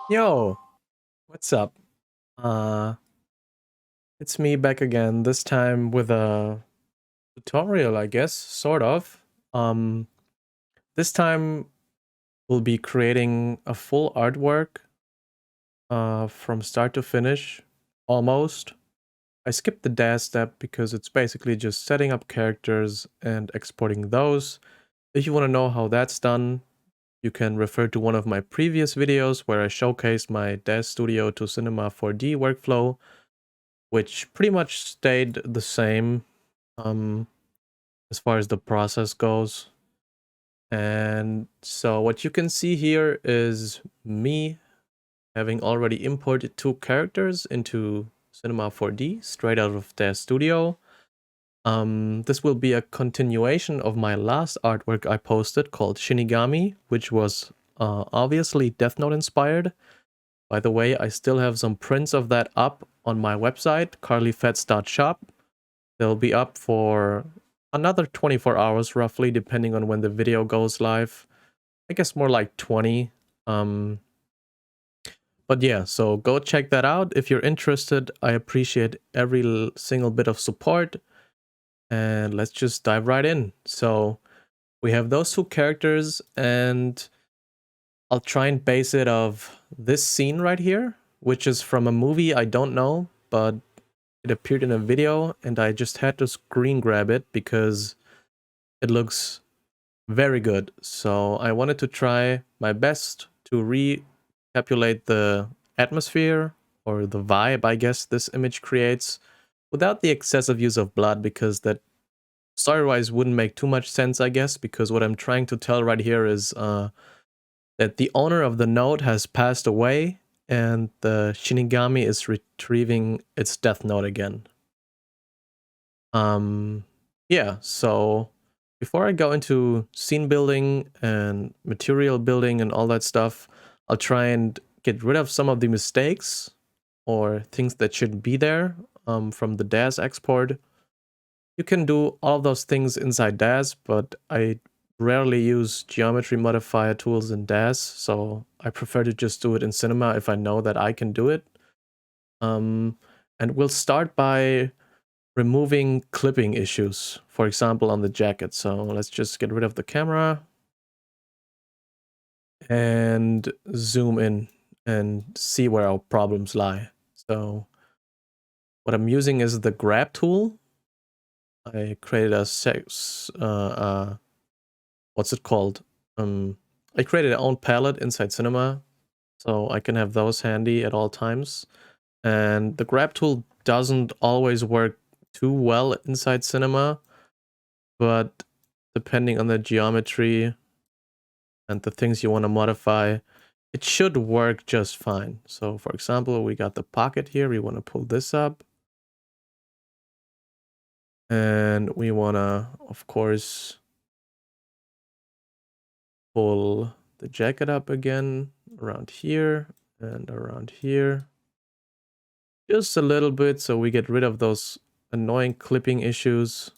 Yo, what's up? Uh, it's me back again, this time with a tutorial, I guess, sort of. Um, this time we'll be creating a full artwork from start to finish, almost. I skipped the DAZ step because it's basically just setting up characters and exporting those. If you want to know how that's done, you can refer to one of my previous videos where I showcased my DAZ Studio to Cinema 4D workflow, which pretty much stayed the same um, as far as the process goes. And so what you can see here is me having already imported two characters into Cinema 4D straight out of their studio. This will be a continuation of my last artwork I posted called Shinigami, which was obviously Death Note inspired. By the way, I still have some prints of that up on my website, carlyfets.shop. They'll be up for another 24 hours roughly, depending on when the video goes live. I guess more like 20. But yeah, so go check that out if you're interested. I appreciate every single bit of support. And let's just dive right in. So we have those two characters, and I'll try and base it off this scene right here, which is from a movie I don't know, but it appeared in a video, and I just had to screen grab it because it looks very good. So I wanted to try my best to recapitulate the atmosphere or the vibe, I guess, this image creates without the excessive use of blood, because that story-wise wouldn't make too much sense, I guess, because what I'm trying to tell right here is that the owner of the note has passed away and the Shinigami is retrieving its death note again. Yeah, so before I go into scene building and material building and all that stuff, I'll try and get rid of some of the mistakes or things that shouldn't be there from the DAZ export. You can do all of those things inside DAZ, but I rarely use geometry modifier tools in DAZ, so I prefer to just do it in Cinema if I know that I can do it. And we'll start by removing clipping issues, for example, on the jacket. So let's just get rid of the camera and zoom in and see where our problems lie. So what I'm using is the grab tool. I created a what's it called? I created an own palette inside Cinema, so I can have those handy at all times. And the grab tool doesn't always work too well inside Cinema, but depending on the geometry and the things you want to modify, it should work just fine. So for example, we got the pocket here. We want to pull this up. And we want to, of course, pull the jacket up again around here and around here. Just a little bit so we get rid of those annoying clipping issues,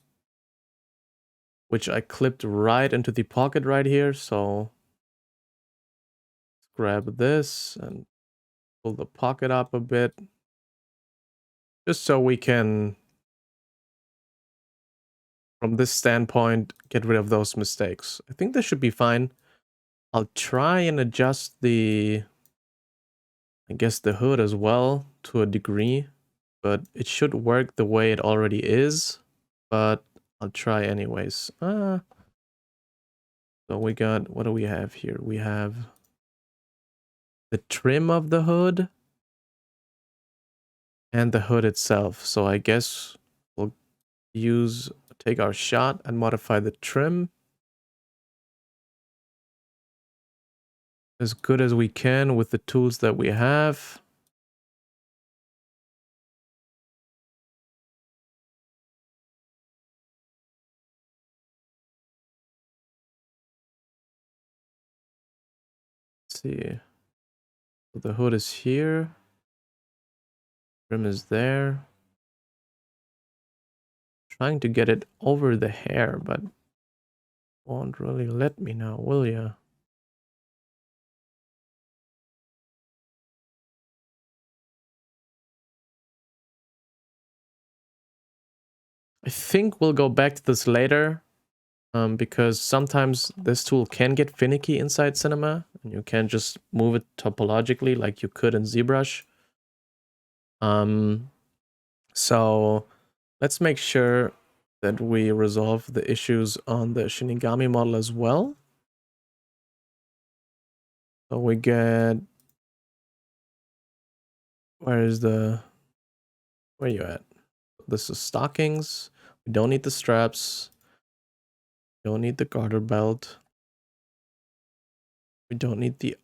which I clipped right into the pocket right here. So let's grab this and pull the pocket up a bit, just so we can, from this standpoint, get rid of those mistakes. I think this should be fine. I'll try and adjust the, I guess, the hood as well to a degree, but it should work the way it already is, but I'll try anyways. So we got, what do we have here? We have the trim of the hood and the hood itself. So I guess we'll take our shot and modify the trim as good as we can with the tools that we have. Let's see. So the hood is here. Trim is there. Trying to get it over the hair, but won't really let me now, will ya? I think we'll go back to this later, because sometimes this tool can get finicky inside Cinema, and you can't just move it topologically like you could in ZBrush. So let's make sure that we resolve the issues on the Shinigami model as well. So we get, where are you at? This is stockings. We don't need the straps. We don't need the garter belt. We don't need the,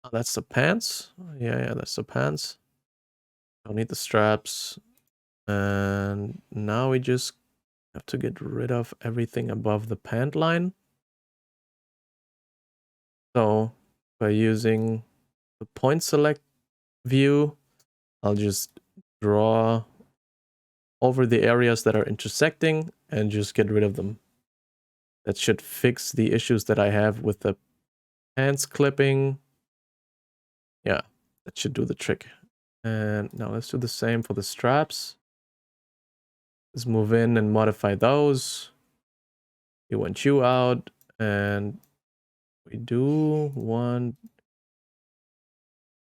oh, that's the pants. Yeah, that's the pants. Don't need the straps. And now we just have to get rid of everything above the pant line. So by using the point select view, I'll just draw over the areas that are intersecting and just get rid of them. That should fix the issues that I have with the pants clipping. Yeah, that should do the trick. And now let's do the same for the straps. Let's move in and modify those. We want you out, and we do want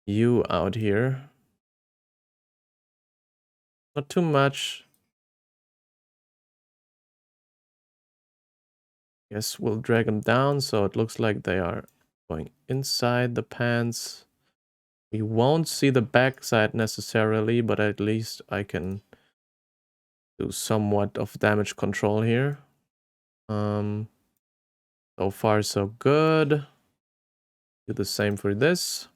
you out here. Not too much. Yes, we'll drag them down so it looks like they are going inside the pants. We won't see the backside necessarily, but at least I can do somewhat of damage control here. So far so good. Do the same for this.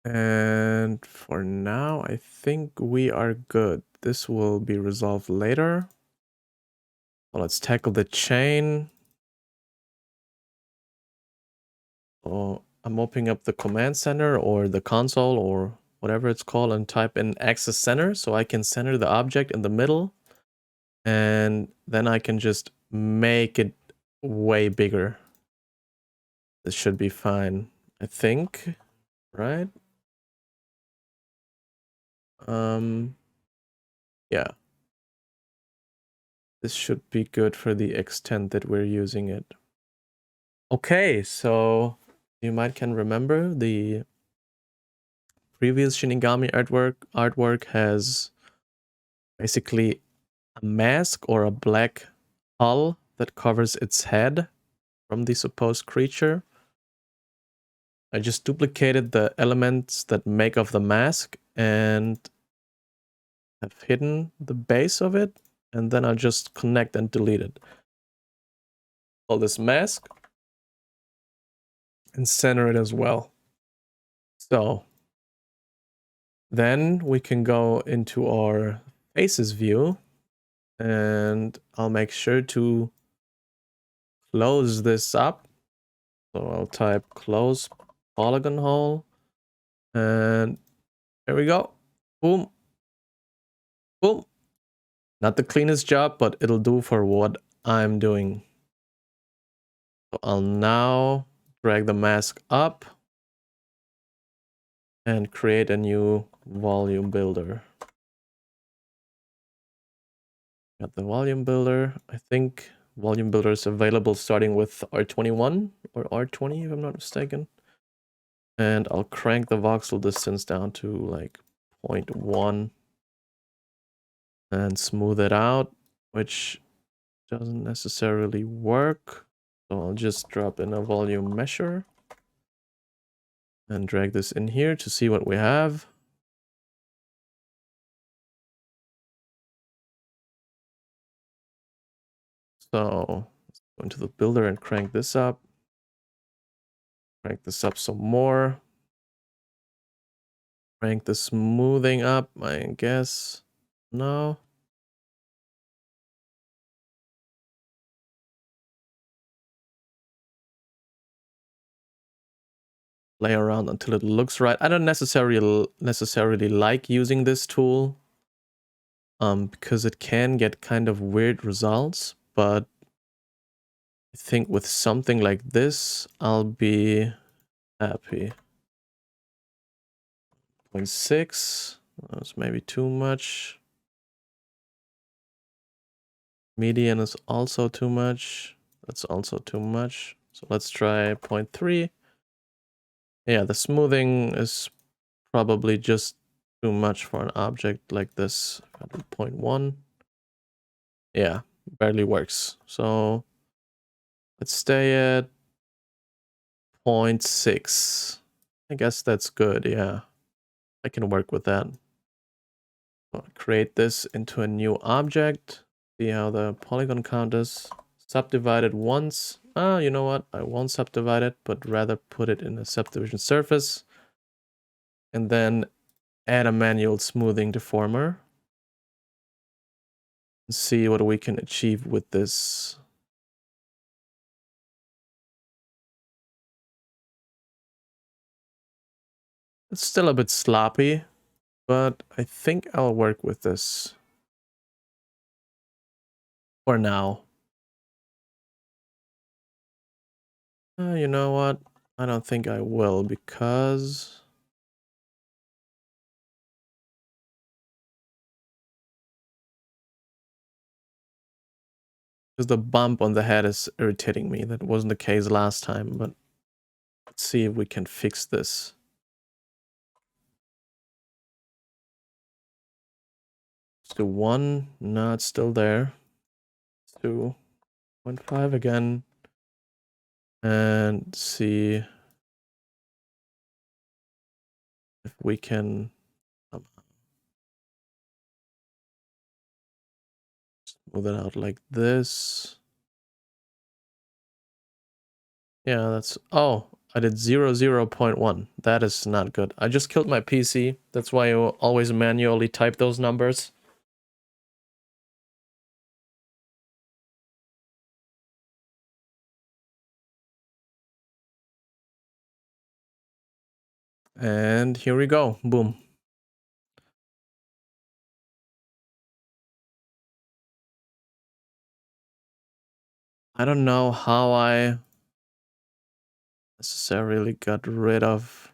And for now, I think we are good. This will be resolved later. So let's tackle the chain. So I'm opening up the command center or the console or whatever it's called and type in axis center so I can center the object in the middle. And then I can just make it way bigger. This should be fine, I think, right? Yeah. This should be good for the extent that we're using it. Okay, so you might can remember the previous Shinigami artwork has basically a mask or a black hull that covers its head from the supposed creature. I just duplicated the elements that make up the mask and have hidden the base of it, and then I'll just connect and delete it. All this mask and center it as well. So then we can go into our faces view, and I'll make sure to close this up. So I'll type close polygon hole, and there we go. Boom. Boom. Not the cleanest job, but it'll do for what I'm doing. So I'll now drag the mask up and create a new volume builder. Got the volume builder. I think volume builder is available starting with R21 or R20 if I'm not mistaken. And I'll crank the voxel distance down to like 0.1 and smooth it out, which doesn't necessarily work. So I'll just drop in a volume measure and drag this in here to see what we have. So let's go into the builder and crank this up. Crank this up some more. Crank the smoothing up, I guess. No. Play around until it looks right. I don't necessarily like using this tool, because it can get kind of weird results, but I think with something like this, I'll be happy. 0.6. That's maybe too much. Median is also too much. That's also too much. So let's try 0.3. Yeah, the smoothing is probably just too much for an object like this. 0.1. Yeah, barely works. So let's stay at 0.6. I guess that's good, yeah. I can work with that. I'll create this into a new object. See how the polygon count is. Subdivide it once. You know what? I won't subdivide it, but rather put it in a subdivision surface. And then add a manual smoothing deformer. And see what we can achieve with this. It's still a bit sloppy, but I think I'll work with this for now. You know what? I don't think I will because the bump on the head is irritating me. That wasn't the case last time, but let's see if we can fix this. Let's do 1. No, it's still there. Let's do 0.5 again. And see if we can smooth it out like this. Yeah, that's... Oh, I did 0.1. That is not good. I just killed my PC. That's why you always manually type those numbers. And here we go. Boom. I don't know how I necessarily got rid of...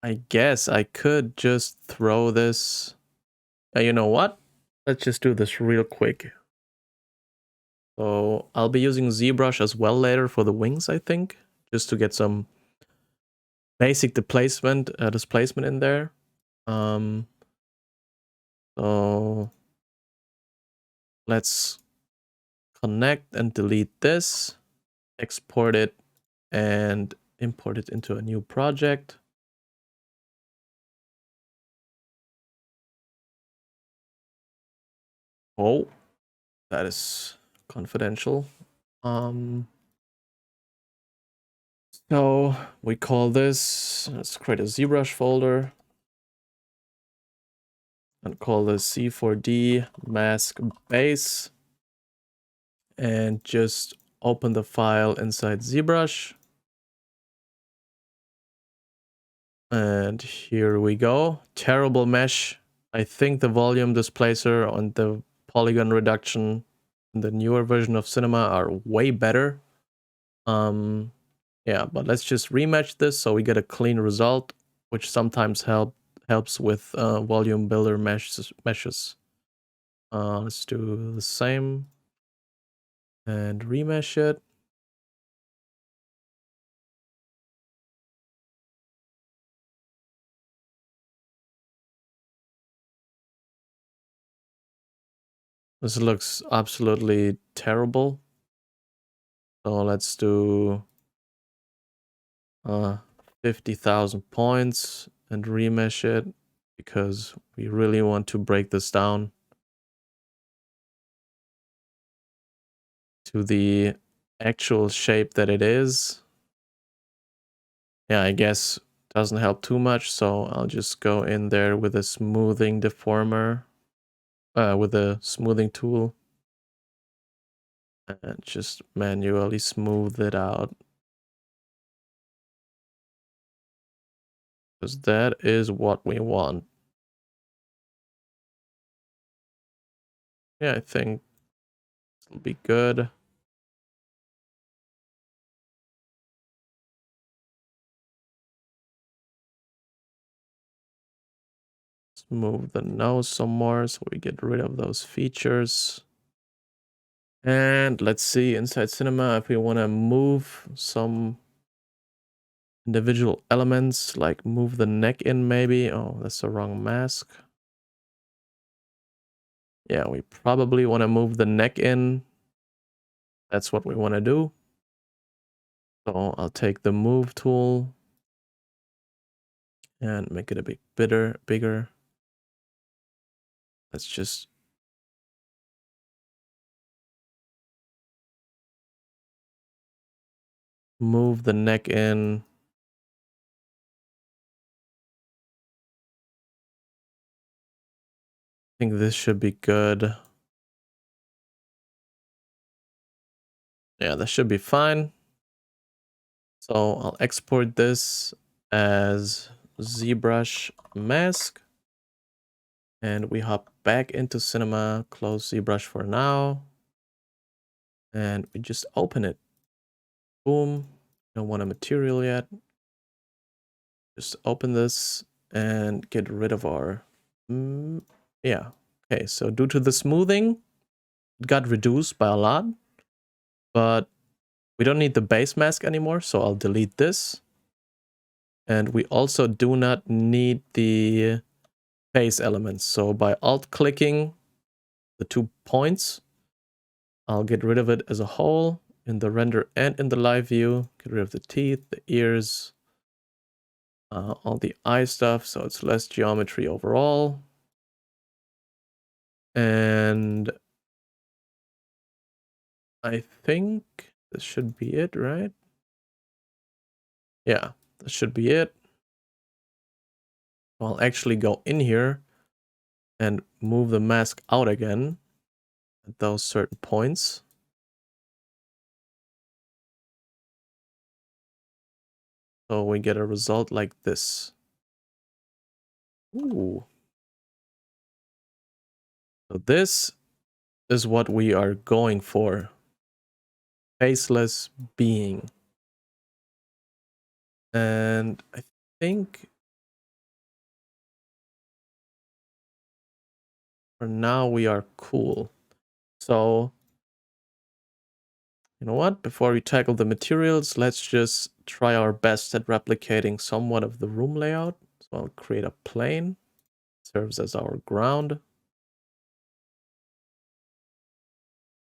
I guess I could just throw this... you know what? Let's just do this real quick. So I'll be using ZBrush as well later for the wings, I think. Just to get some basic displacement in there. So let's connect and delete this. Export it and import it into a new project. Oh, that is confidential. So we call this, let's create a ZBrush folder and call this C4D mask base and just open the file inside ZBrush. And here we go. Terrible mesh. I think the volume displacer and the polygon reduction in the newer version of Cinema are way better. Yeah, but let's just rematch this so we get a clean result, which sometimes helps with volume builder meshes. Let's do the same and remesh it. This looks absolutely terrible. So let's do 50,000 points and remesh it because we really want to break this down to the actual shape that it is. Yeah, I guess doesn't help too much, so I'll just go in there with a smoothing deformer. with a smoothing tool and just manually smooth it out. Because that is what we want. Yeah, I think it'll be good. Let's move the nose some more so we get rid of those features. And let's see inside Cinema if we want to move some individual elements, like move the neck in maybe. Oh, that's the wrong mask. Yeah, we probably want to move the neck in. That's what we want to do. So I'll take the move tool and make it a bit bigger. Let's just move the neck in. I think this should be good. Yeah, that should be fine. So I'll export this as ZBrush mask. And we hop back into Cinema, close ZBrush for now. And we just open it. Boom. Don't want a material yet. Just open this and get rid of our... yeah. Okay, so due to the smoothing, it got reduced by a lot. But we don't need the base mask anymore, so I'll delete this. And we also do not need the face elements. So by alt-clicking the 2 points, I'll get rid of it as a whole in the render and in the live view. Get rid of the teeth, the ears, all the eye stuff, so it's less geometry overall. And I think this should be it, right? Yeah, this should be it. I'll actually go in here and move the mask out again at those certain points. So we get a result like this. Ooh. So this is what we are going for. Faceless being. And I think for now we are cool. So, you know what? Before we tackle the materials, let's just try our best at replicating somewhat of the room layout. So I'll create a plane. Serves as our ground.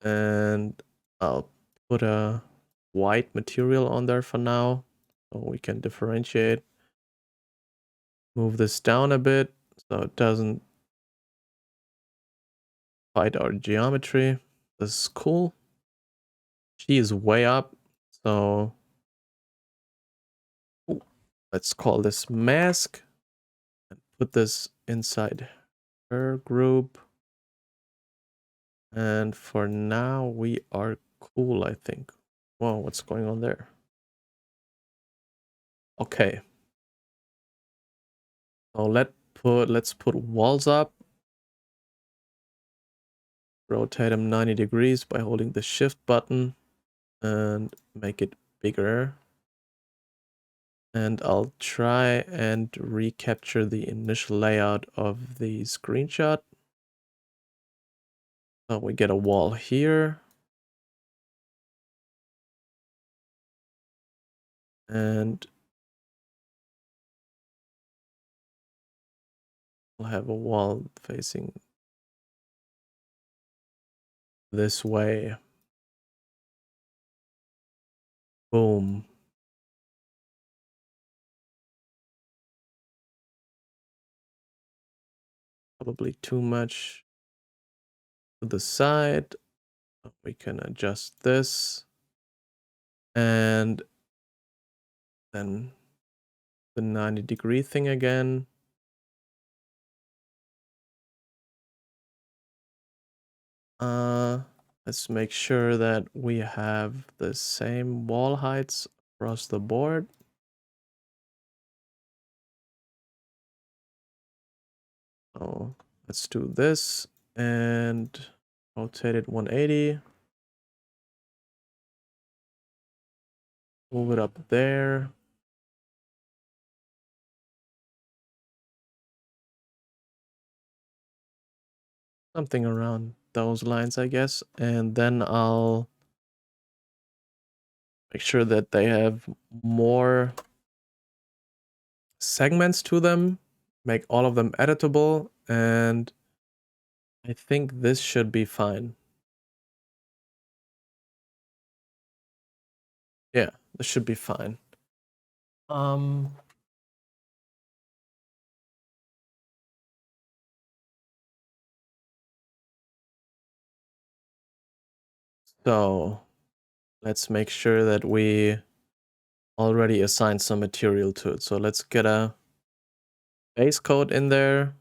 And I'll put a white material on there for now, so we can differentiate. Move this down a bit so it doesn't fight our geometry. This is cool. She is way up, so let's call this mask and put this inside her group. And for now, we are cool, I think. Whoa, what's going on there? Okay. So let's put walls up. Rotate them 90 degrees by holding the shift button and make it bigger. And I'll try and recapture the initial layout of the screenshot. So we get a wall here. And we'll have a wall facing this way. Boom. Probably too much to the side. We can adjust this. And then the 90-degree thing again. Let's make sure that we have the same wall heights across the board. So let's do this and rotate it 180. Move it up there. Something around those lines, I guess. And then I'll make sure that they have more segments to them, make all of them editable, and I think this should be fine. Yeah, this should be fine. So let's make sure that we already assigned some material to it. So let's get a base coat in there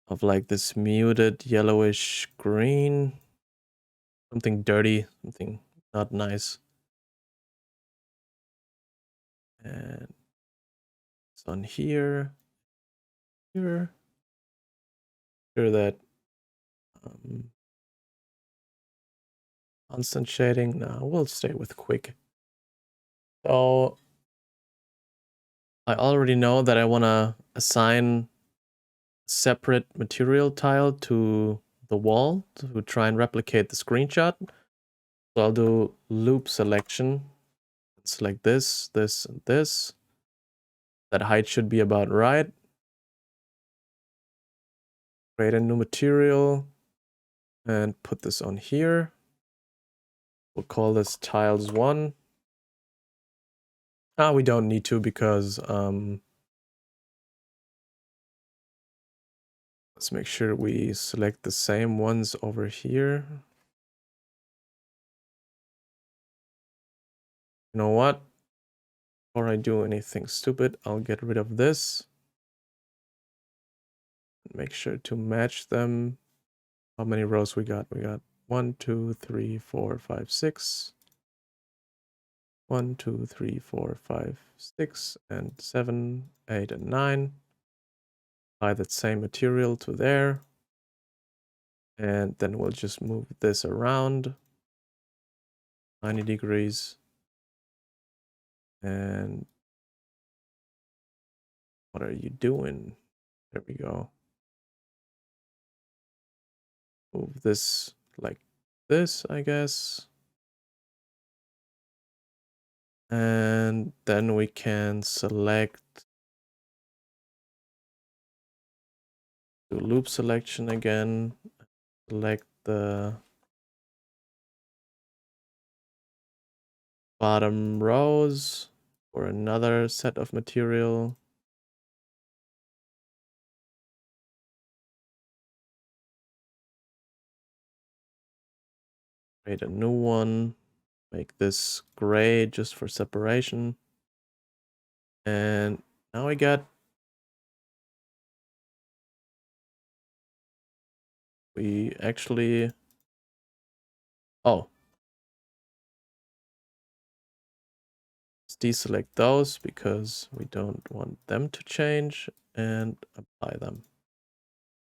of like this muted yellowish green, something dirty, something not nice. And it's on here, here. Sure that constant shading. No, we'll stay with quick. So I already know that I want to assign separate material tile to the wall to try and replicate the screenshot. So I'll do loop selection. Select this, this, and this. That height should be about right. Create a new material and put this on here. We'll call this tiles 1. We don't need to because let's make sure we select the same ones over here. You know what? Before I do anything stupid, I'll get rid of this. Make sure to match them. How many rows we got? We got 1, 2, 3, 4, 5, 6. 1, 2, 3, 4, 5, 6, and 7, 8, and 9. Apply that same material to there. And then we'll just move this around 90 degrees. And what are you doing? There we go. Move this like this, I guess. And then we can select do loop selection again. Select the bottom rows for another set of material. Create a new one. Make this gray just for separation. And now we got we actually let's deselect those because we don't want them to change and apply them.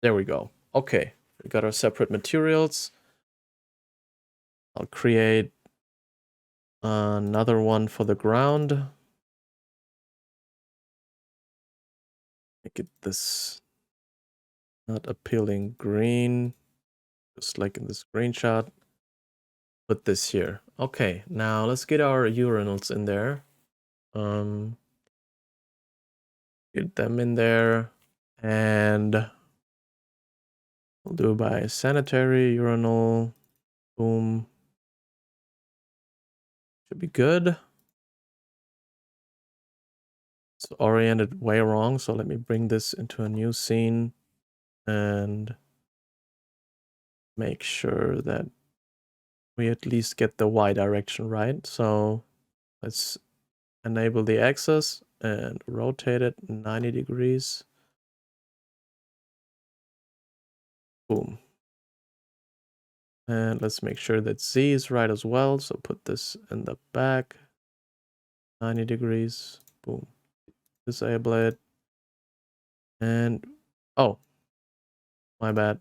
There we go. Okay, we got our separate materials. I'll create another one for the ground. Make it this not appealing green, just like in the screenshot. Put this here. Okay, now let's get our urinals in there. Get them in there, and we'll do by sanitary urinal. Boom. Should be good. It's oriented way wrong, so let me bring this into a new scene and make sure that we at least get the Y direction right. So let's enable the axis and rotate it 90 degrees. Boom. And let's make sure that Z is right as well. So put this in the back. 90 degrees. Boom. Disable it. And, oh, my bad.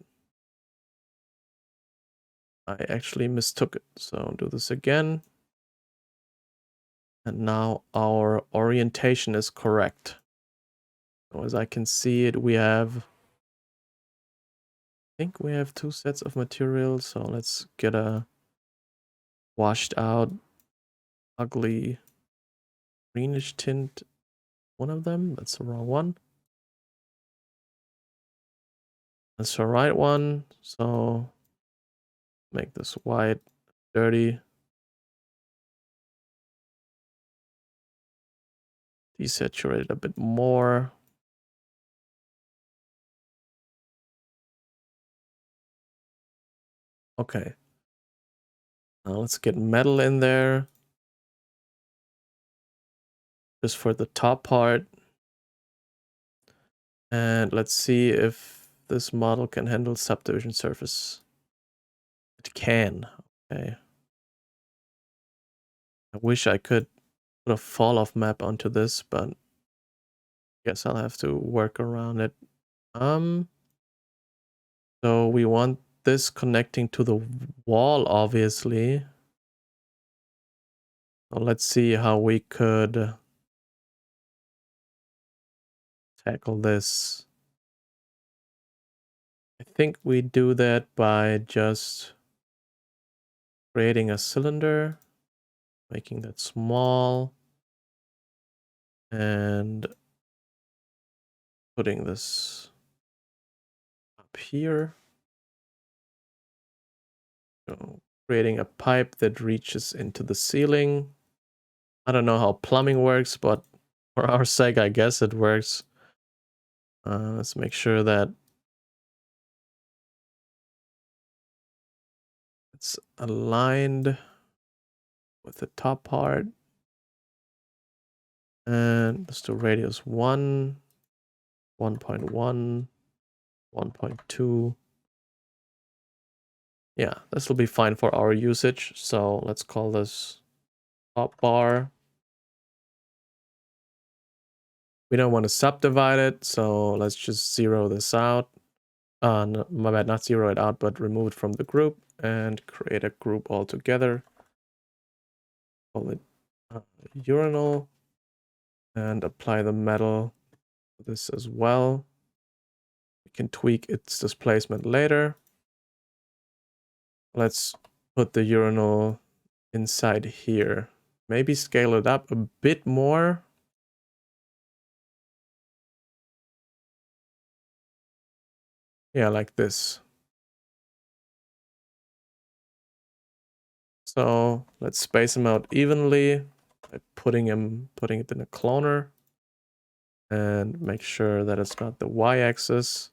I actually mistook it. So I'll do this again. And now our orientation is correct. So as I can see it, we have, I think we have 2 sets of material. So let's get a washed out, ugly greenish tint. One of them, that's the wrong one. That's the right one. So make this white, dirty. Desaturate it a bit more. Okay. Now let's get metal in there. Just for the top part. And let's see if this model can handle subdivision surface. It can. Okay. I wish I could put a fall off map onto this, but guess I'll have to work around it. So we want this connecting to the wall, obviously. So let's see how we could tackle this. I think we do that by just creating a cylinder, making that small, and putting this up here. So creating a pipe that reaches into the ceiling. I don't know how plumbing works, but for our sake, I guess it works. Let's make sure that it's aligned with the top part. And let's do radius 1, 1.1, 1.2. Yeah, this will be fine for our usage. So let's call this top bar. We don't want to subdivide it, so let's just zero this out. No, my bad, not zero it out, but remove it from the group and create a group altogether. Call it urinal and apply the metal to this as well. We can tweak its displacement later. Let's put the urinal inside here. Maybe scale it up a bit more. Yeah, like this. So let's space them out evenly by putting it in a cloner and make sure that it's not the y-axis.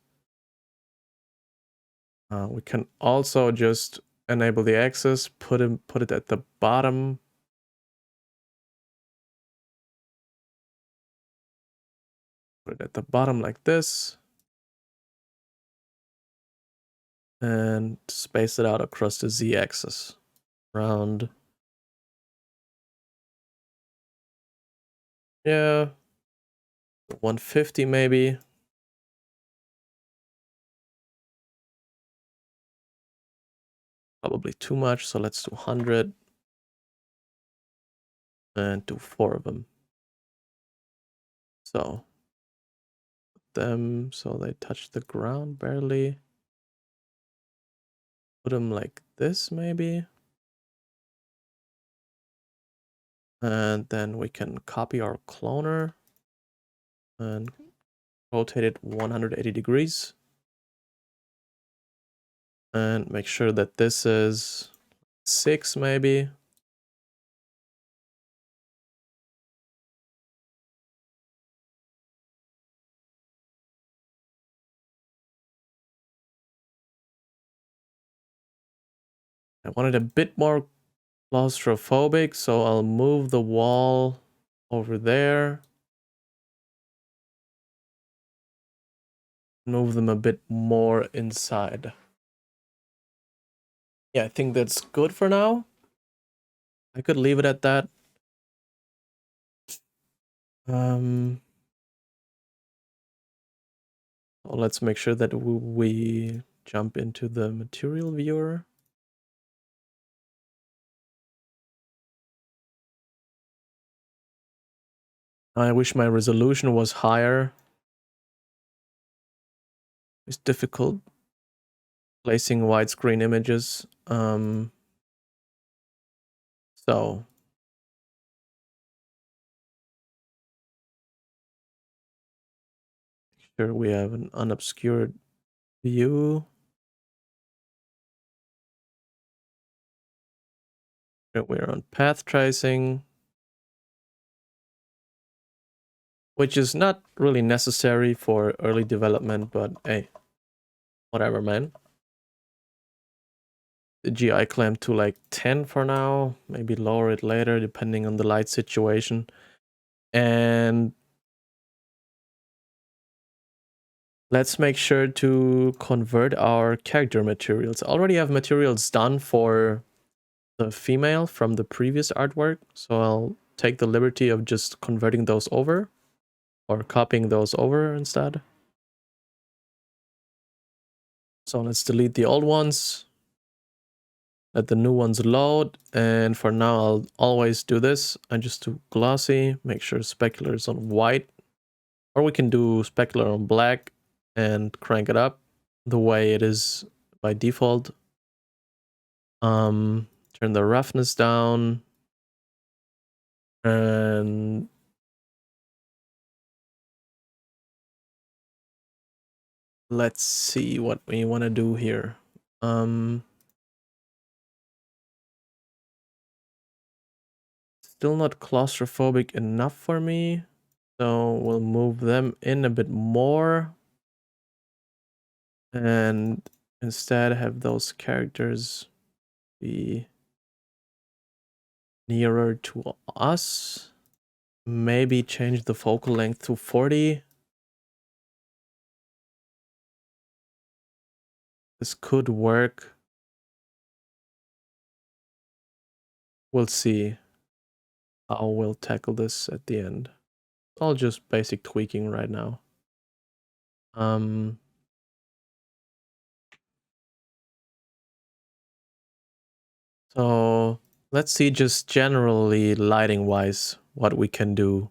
We can also just enable the axis, put it at the bottom. Put it at the bottom like this. And space it out across the z-axis. Around, yeah, 150 maybe. Probably too much, so let's do 100. And do 4 of them. So them so they touch the ground barely. Put them like this maybe. And then we can copy our cloner and rotate it 180 degrees. And make sure that this is 6 maybe. I want it a bit more claustrophobic, so I'll move the wall over there. Move them a bit more inside. Yeah, I think that's good for now. I could leave it at that. Well, let's make sure that we jump into the material viewer. I wish my resolution was higher. It's difficult placing widescreen images. So sure we have an unobscured view. We're on path tracing, which is not really necessary for early development, but hey, whatever, man. The GI clamp to like 10 for now, maybe lower it later depending on the light situation. And let's make sure to convert our character materials. I already have materials done for the female from the previous artwork, so I'll take the liberty of just converting those over or copying those over instead. So let's delete the old ones, let the new ones load, and for now I'll always do this. I just do glossy, make sure specular is on white, or we can do specular on black and crank it up the way it is by default. Turn the roughness down, and let's see what we want to do here. Still not claustrophobic enough for me, so we'll move them in a bit more and instead have those characters be nearer to us. Maybe change the focal length to 40. This could work. We'll see how we'll tackle this at the end. It's all just basic tweaking right now. So let's see just generally lighting wise what we can do.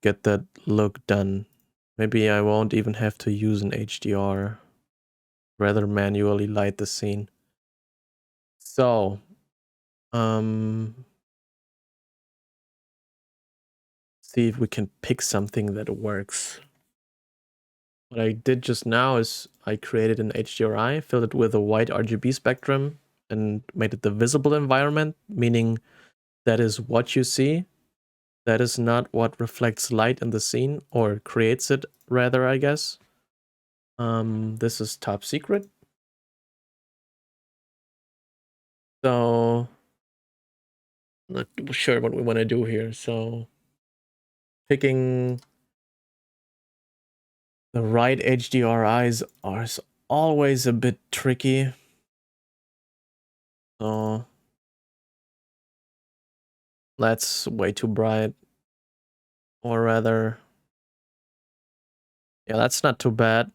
Get that look done. Maybe I won't even have to use an HDR. Rather manually light the scene. So, see if we can pick something that works. What I did just now is I created an HDRI, filled it with a white RGB spectrum, and made it the visible environment, meaning that is what you see. That is not what reflects light in the scene, or creates it, rather, I guess. This is top secret. So, not sure what we want to do here. So, picking the right HDRIs are always a bit tricky. So, that's way too bright. Or rather, yeah, that's not too bad.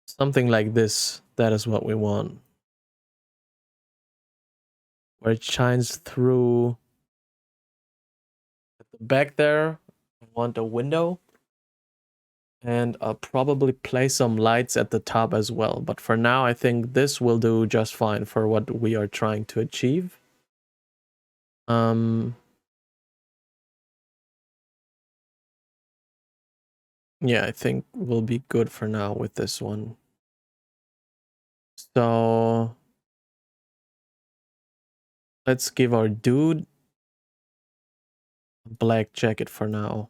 Something like this, that is what we want. Where it shines through at the back there. I want a window. And I'll probably place some lights at the top as well. But for now, I think this will do just fine for what we are trying to achieve. Yeah, I think we'll be good for now with this one. So let's give our dude a black jacket for now.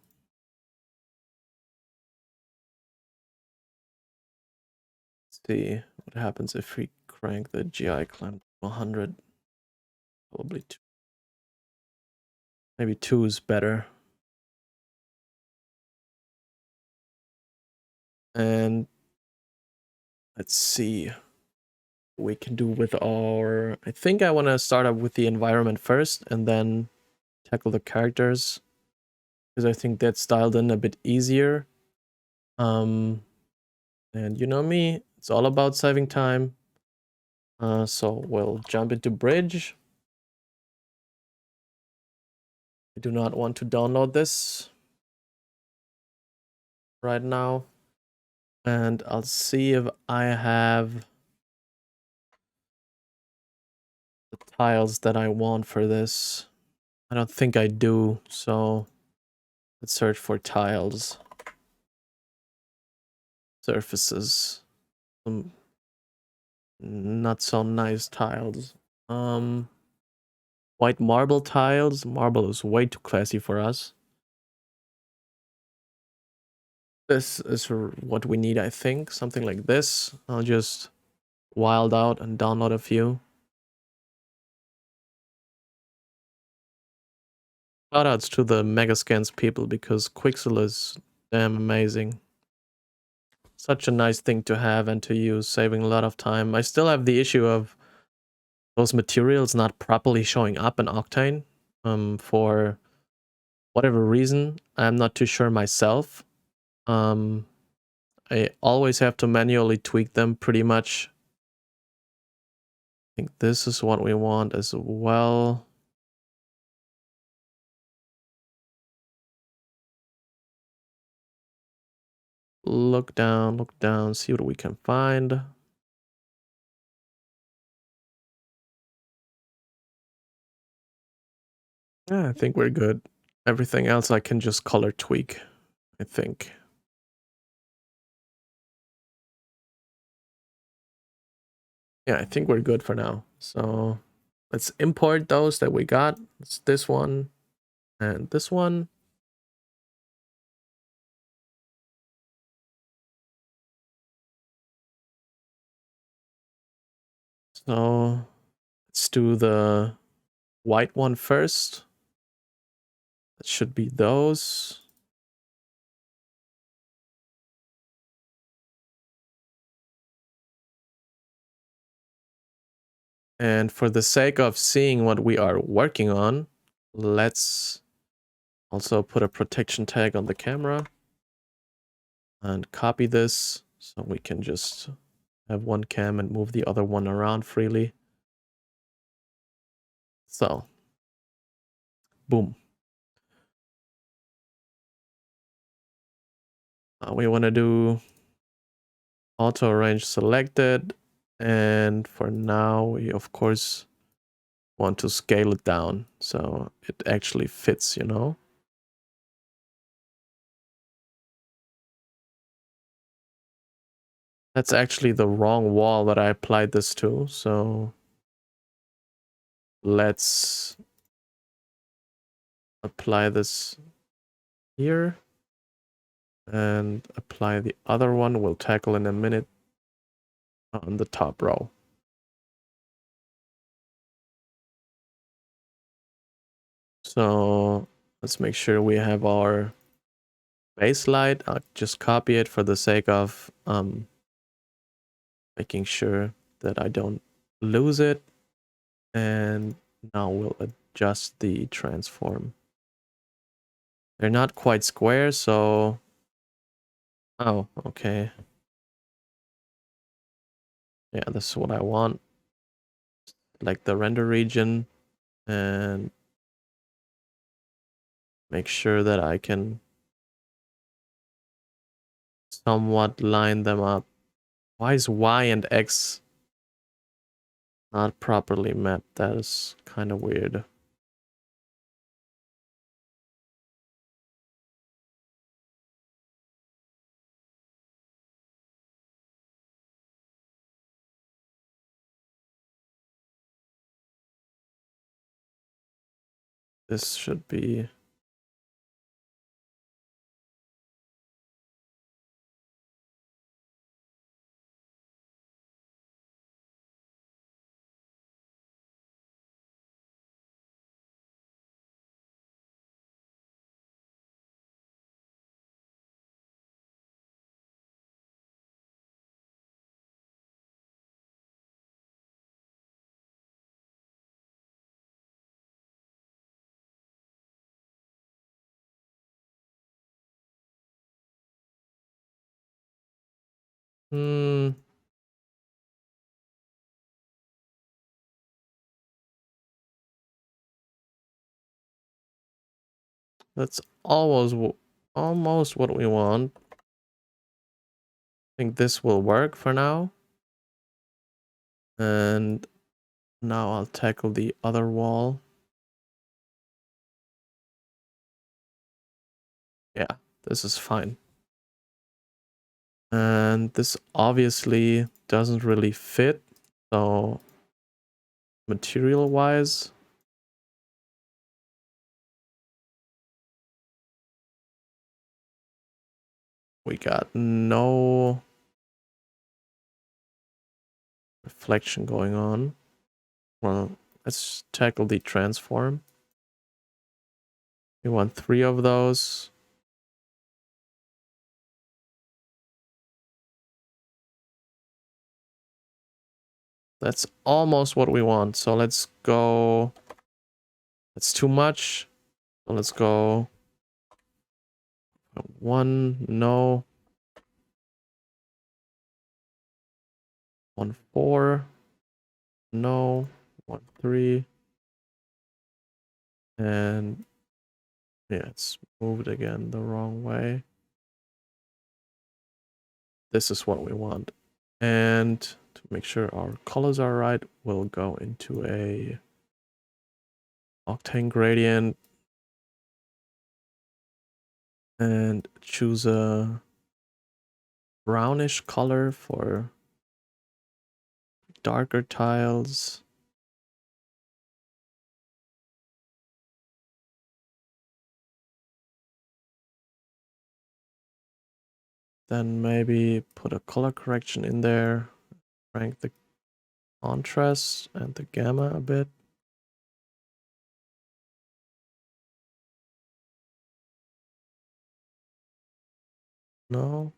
Let's see what happens if we crank the GI clamp to 100. Probably 2. Maybe 2 is better. And let's see what we can do with our... I think I want to start up with the environment first and then tackle the characters, because I think that's dialed in a bit easier. And you know me, it's all about saving time. So we'll jump into Bridge. I do not want to download this right now. And I'll see if I have the tiles that I want for this. I don't think I do, so let's search for tiles. Surfaces. Some not so nice tiles. White marble tiles. Marble is way too classy for us. This is what we need, I think. Something like this. I'll just wild out and download a few. Shoutouts to the Megascans people, because Quixel is damn amazing. Such a nice thing to have and to use, saving a lot of time. I still have the issue of those materials not properly showing up in Octane. For whatever reason, I'm not too sure myself. I always have to manually tweak them pretty much. I think this is what we want as well. Look down, see what we can find. Yeah, I think we're good. Everything else I can just color tweak, I think. Yeah, I think we're good for now. So let's import those that we got. It's this one and this one. So let's do the white one first. That should be those. And for the sake of seeing what we are working on, let's also put a protection tag on the camera and copy this so we can just have one cam and move the other one around freely. So, boom. We want to do auto arrange selected, and for now we of course want to scale it down so it actually fits, you know. That's actually the wrong wall that I applied this to, so let's apply this here and apply the other one we'll tackle in a minute on the top row. So let's make sure we have our base light. I'll just copy it for the sake of making sure that I don't lose it. And now we'll adjust the transform. They're not quite square, so... Oh, okay. Yeah, this is what I want. Like the render region, and make sure that I can somewhat line them up. Why is Y and X not properly mapped? That is kind of weird. This should be... Hmm. That's almost what we want. I think this will work for now. And now I'll tackle the other wall. Yeah, this is fine. And this obviously doesn't really fit. So material-wise, we got no reflection going on. Well, let's tackle the transform. We want 3 of those. That's almost what we want. So let's go. That's too much. So let's go 1, no. 1, 4, no. 1, 3. And yeah, it's moved again the wrong way. This is what we want. And to make sure our colors are right, we'll go into a octane gradient and choose a brownish color for darker tiles. Then maybe put a color correction in there, crank the contrast and the gamma a bit. No.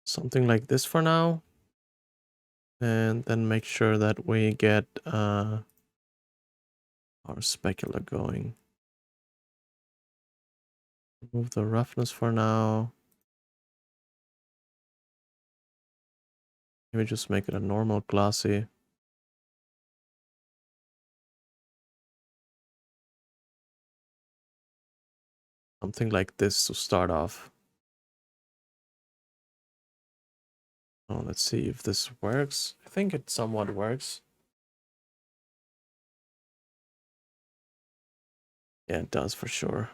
Something like this for now. And then make sure that we get our specular going. Remove the roughness for now. Maybe just make it a normal glossy. Something like this to start off. Oh, let's see if this works. I think it somewhat works. Yeah, it does for sure.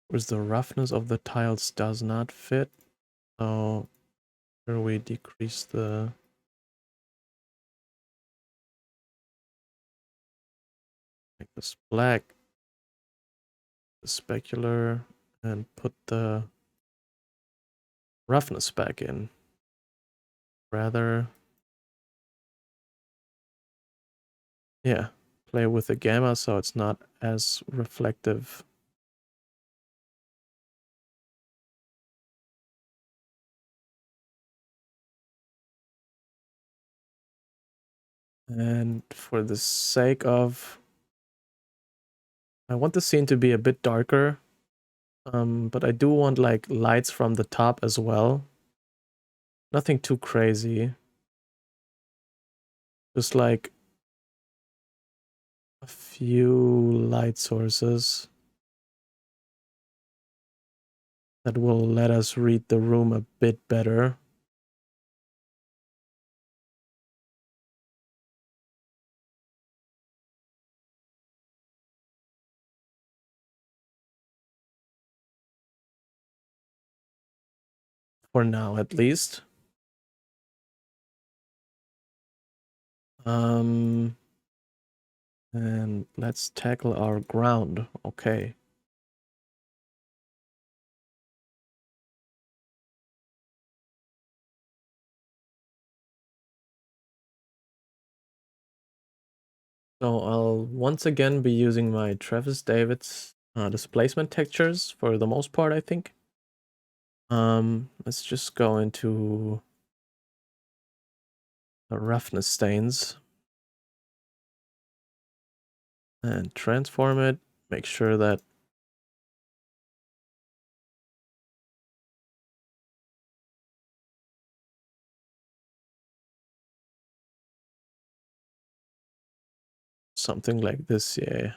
Whereas the roughness of the tiles does not fit. So here we decrease the make this black, the specular, and put the roughness back in. Rather, yeah, play with the gamma so it's not as reflective. And for the sake of, I want the scene to be a bit darker, but I do want like lights from the top as well. Nothing too crazy. Just like a few light sources that will let us read the room a bit better. For now, at least. And let's tackle our ground. Okay. So I'll once again be using my Travis David's displacement textures for the most part, I think. Let's just go into the roughness stains and transform it. Make sure that something like this, yeah.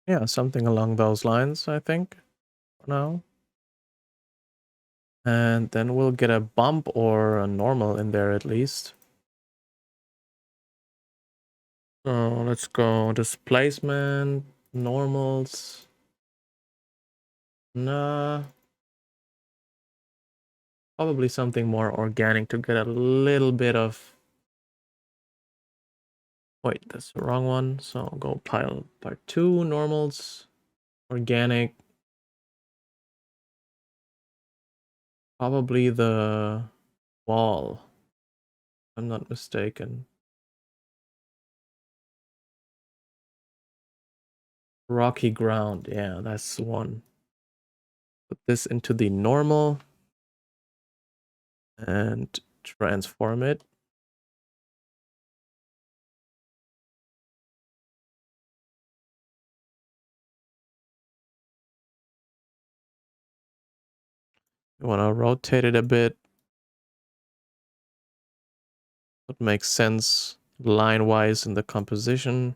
Yeah, something along those lines, I think, for now. And then we'll get a bump or a normal in there at least. So let's go displacement, normals. Nah, probably something more organic to get a little bit of... Wait, that's the wrong one. So I'll go pile part 2, normals, organic. Probably the wall, if I'm not mistaken. Rocky ground, yeah, that's the one. Put this into the normal and transform it. You want to rotate it a bit. It makes sense line-wise in the composition.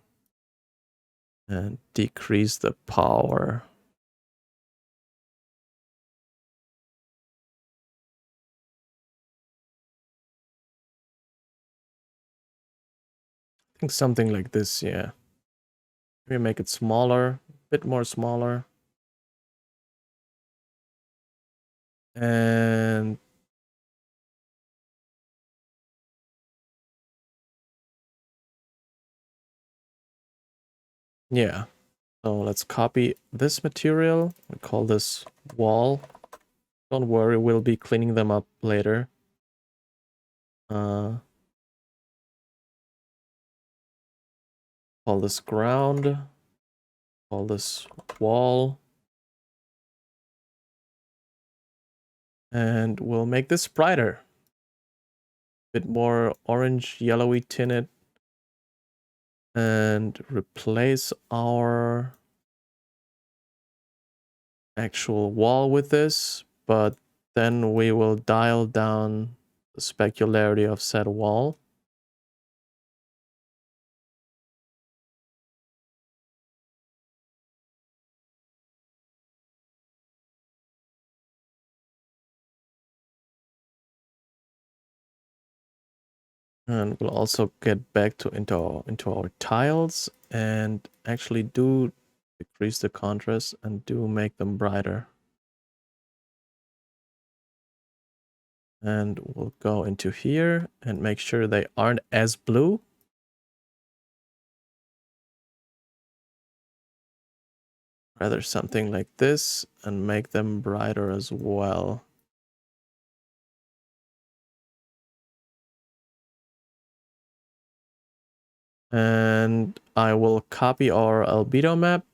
And decrease the power. I think something like this, yeah. Maybe make it smaller, a bit more smaller. And yeah, so let's copy this material. We call this wall. Don't worry, we'll be cleaning them up later. Call this ground. Call this wall. And we'll make this brighter. A bit more orange, yellowy tinted. And replace our actual wall with this, but then we will dial down the specularity of said wall. And we'll also get back to into our tiles and actually do decrease the contrast and do make them brighter. And we'll go into here and make sure they aren't as blue. Rather something like this and make them brighter as well. And I will copy our albedo map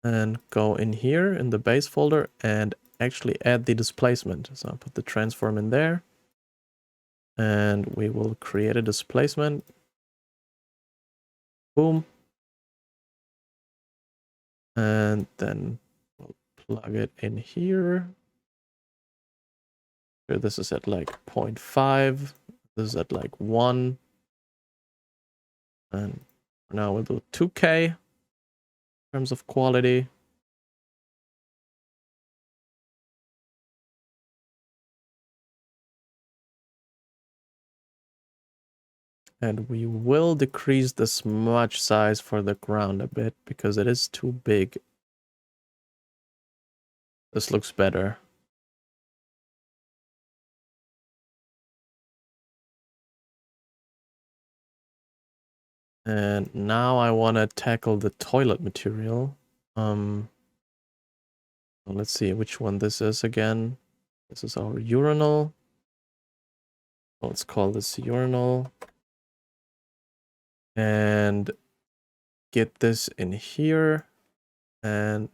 and go in here in the base folder and actually add the displacement. So I'll put the transform in there and we will create a displacement. Boom. And then we'll plug it in here. Here this is at like 0.5. This is at like 1. And now we'll do 2K in terms of quality. And we will decrease the smudge size for the ground a bit because it is too big. This looks better. And now I want to tackle the toilet material. Let's see which one this is again. This is our urinal. Let's call this urinal. And get this in here. And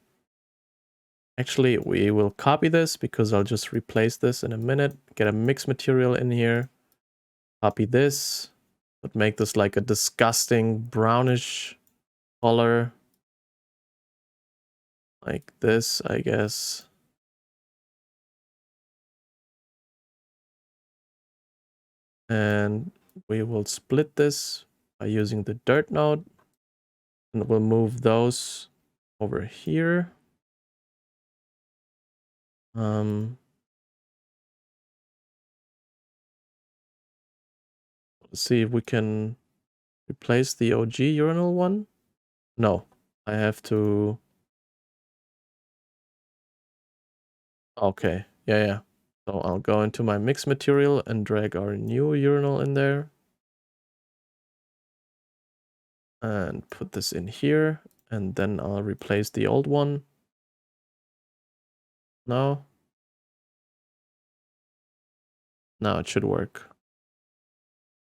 actually, we will copy this because I'll just replace this in a minute. Get a mix material in here. Copy this. But make this like a disgusting brownish color. Like this, I guess. And we will split this by using the dirt node. And we'll move those over here. Let's see if we can replace the OG urinal one. No, I have to. Okay, yeah. So I'll go into my mix material and drag our new urinal in there. And put this in here. And then I'll replace the old one. No. Now it should work.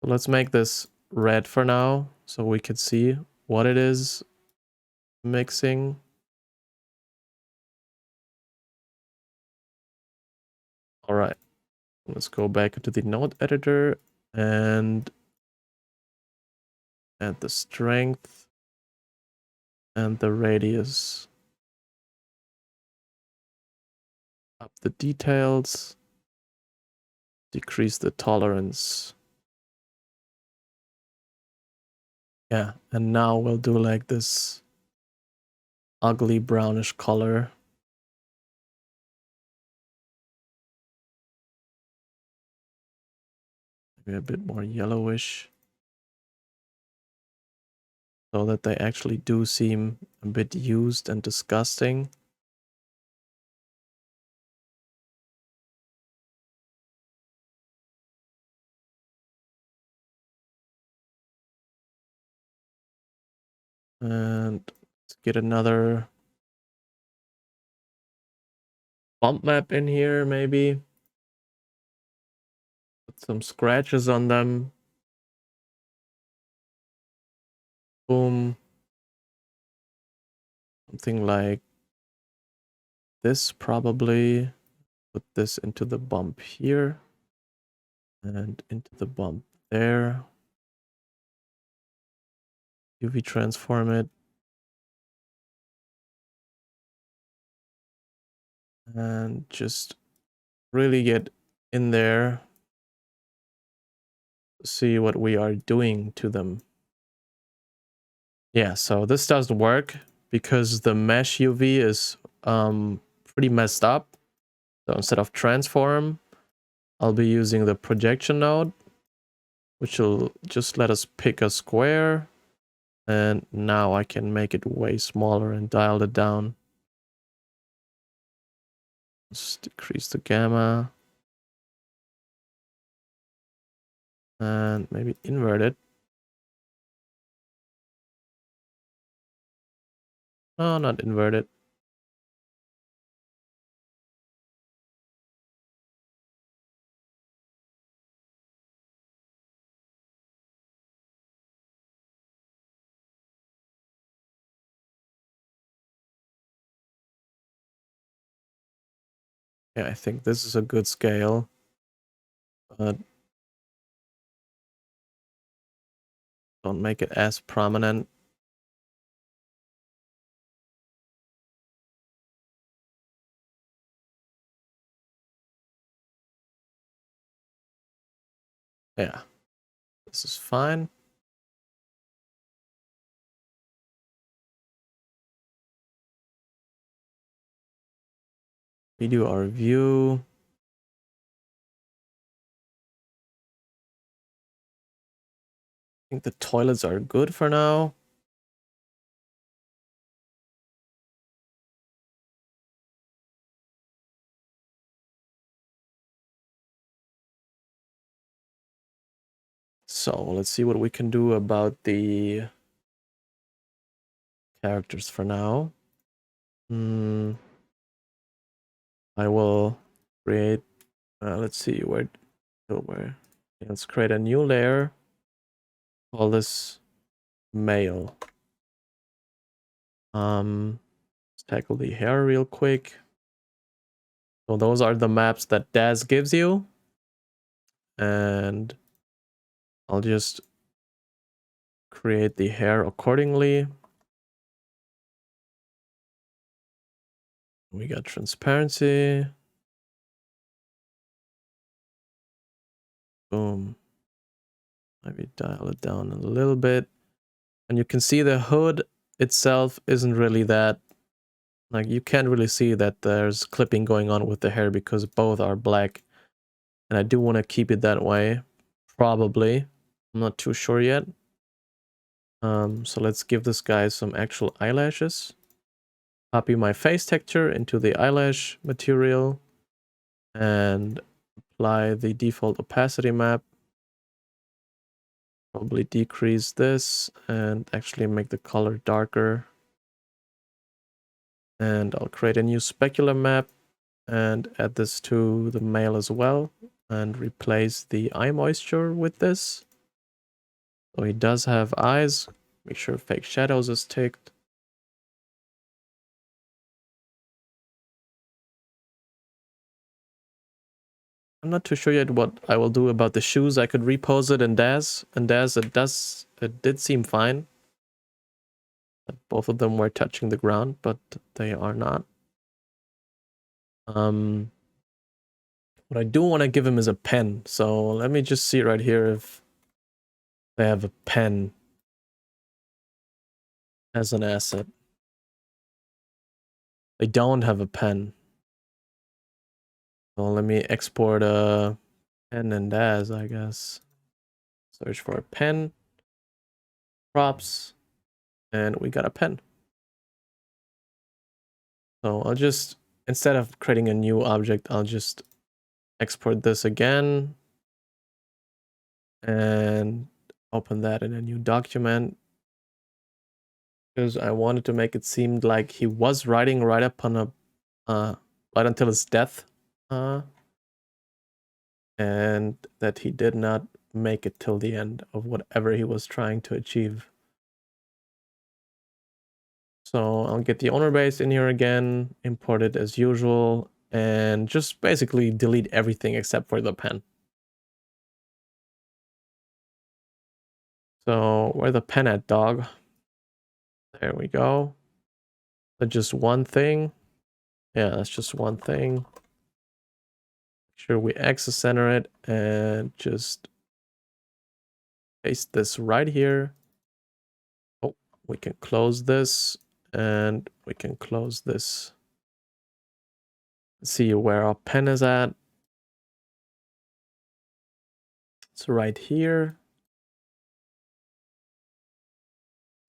So let's make this red for now so we can see what it is mixing. All right. Let's go back into the node editor and add the strength and the radius. Up the details. Decrease the tolerance. Yeah, and now we'll do like this ugly brownish color. Maybe a bit more yellowish. So that they actually do seem a bit used and disgusting. And let's get another bump map in here, maybe. Put some scratches on them. Boom. Something like this, probably. Put this into the bump here. And into the bump there. UV transform it. And just really get in there. See what we are doing to them. Yeah, so this does work because the mesh UV is pretty messed up. So instead of transform, I'll be using the projection node, which will just let us pick a square. And now I can make it way smaller and dial it down. Let's decrease the gamma. And maybe invert it. No, not invert it. Yeah, I think this is a good scale. But don't make it as prominent. Yeah, this is fine. We do our view. think the toilets are good for now. So let's see what we can do about the characters for now. I will create, let's see, where, let's create a new layer. Call this male. Let's tackle the hair real quick. So those are the maps that Daz gives you. And I'll just create the hair accordingly. We got transparency. Boom. Maybe dial it down a little bit. And you can see the hood itself isn't really that, like, you can't really see that there's clipping going on with the hair because both are black. And I do want to keep it that way. Probably. I'm not too sure yet. So let's give this guy some actual eyelashes. Copy my face texture into the eyelash material. And apply the default opacity map. Probably decrease this and actually make the color darker. And I'll create a new specular map and add this to the male as well and replace the eye moisture with this. So he does have eyes. Make sure fake shadows is ticked. I'm not too sure yet what I will do about the shoes. I could repose it in Daz, and Daz it did seem fine. Both of them were touching the ground, but they are not. What I do want to give him is a pen. So let me just see right here if they have a pen as an asset. They don't have a pen. So let me export a pen and Daz, I guess. Search for a pen. Props. And we got a pen. So I'll just, instead of creating a new object, I'll just export this again. And open that in a new document. Because I wanted to make it seem like he was writing right up on a, right until his death. And that he did not make it till the end of whatever he was trying to achieve. So I'll get the owner base in here again, import it as usual, and just basically delete everything except for the pen. So where the pen at, dog? There we go. That's just one thing. Yeah, that's just one thing. Make sure we axis center it and just paste this right here. Oh, we can close this and we can close this. See where our pen is at. It's right here.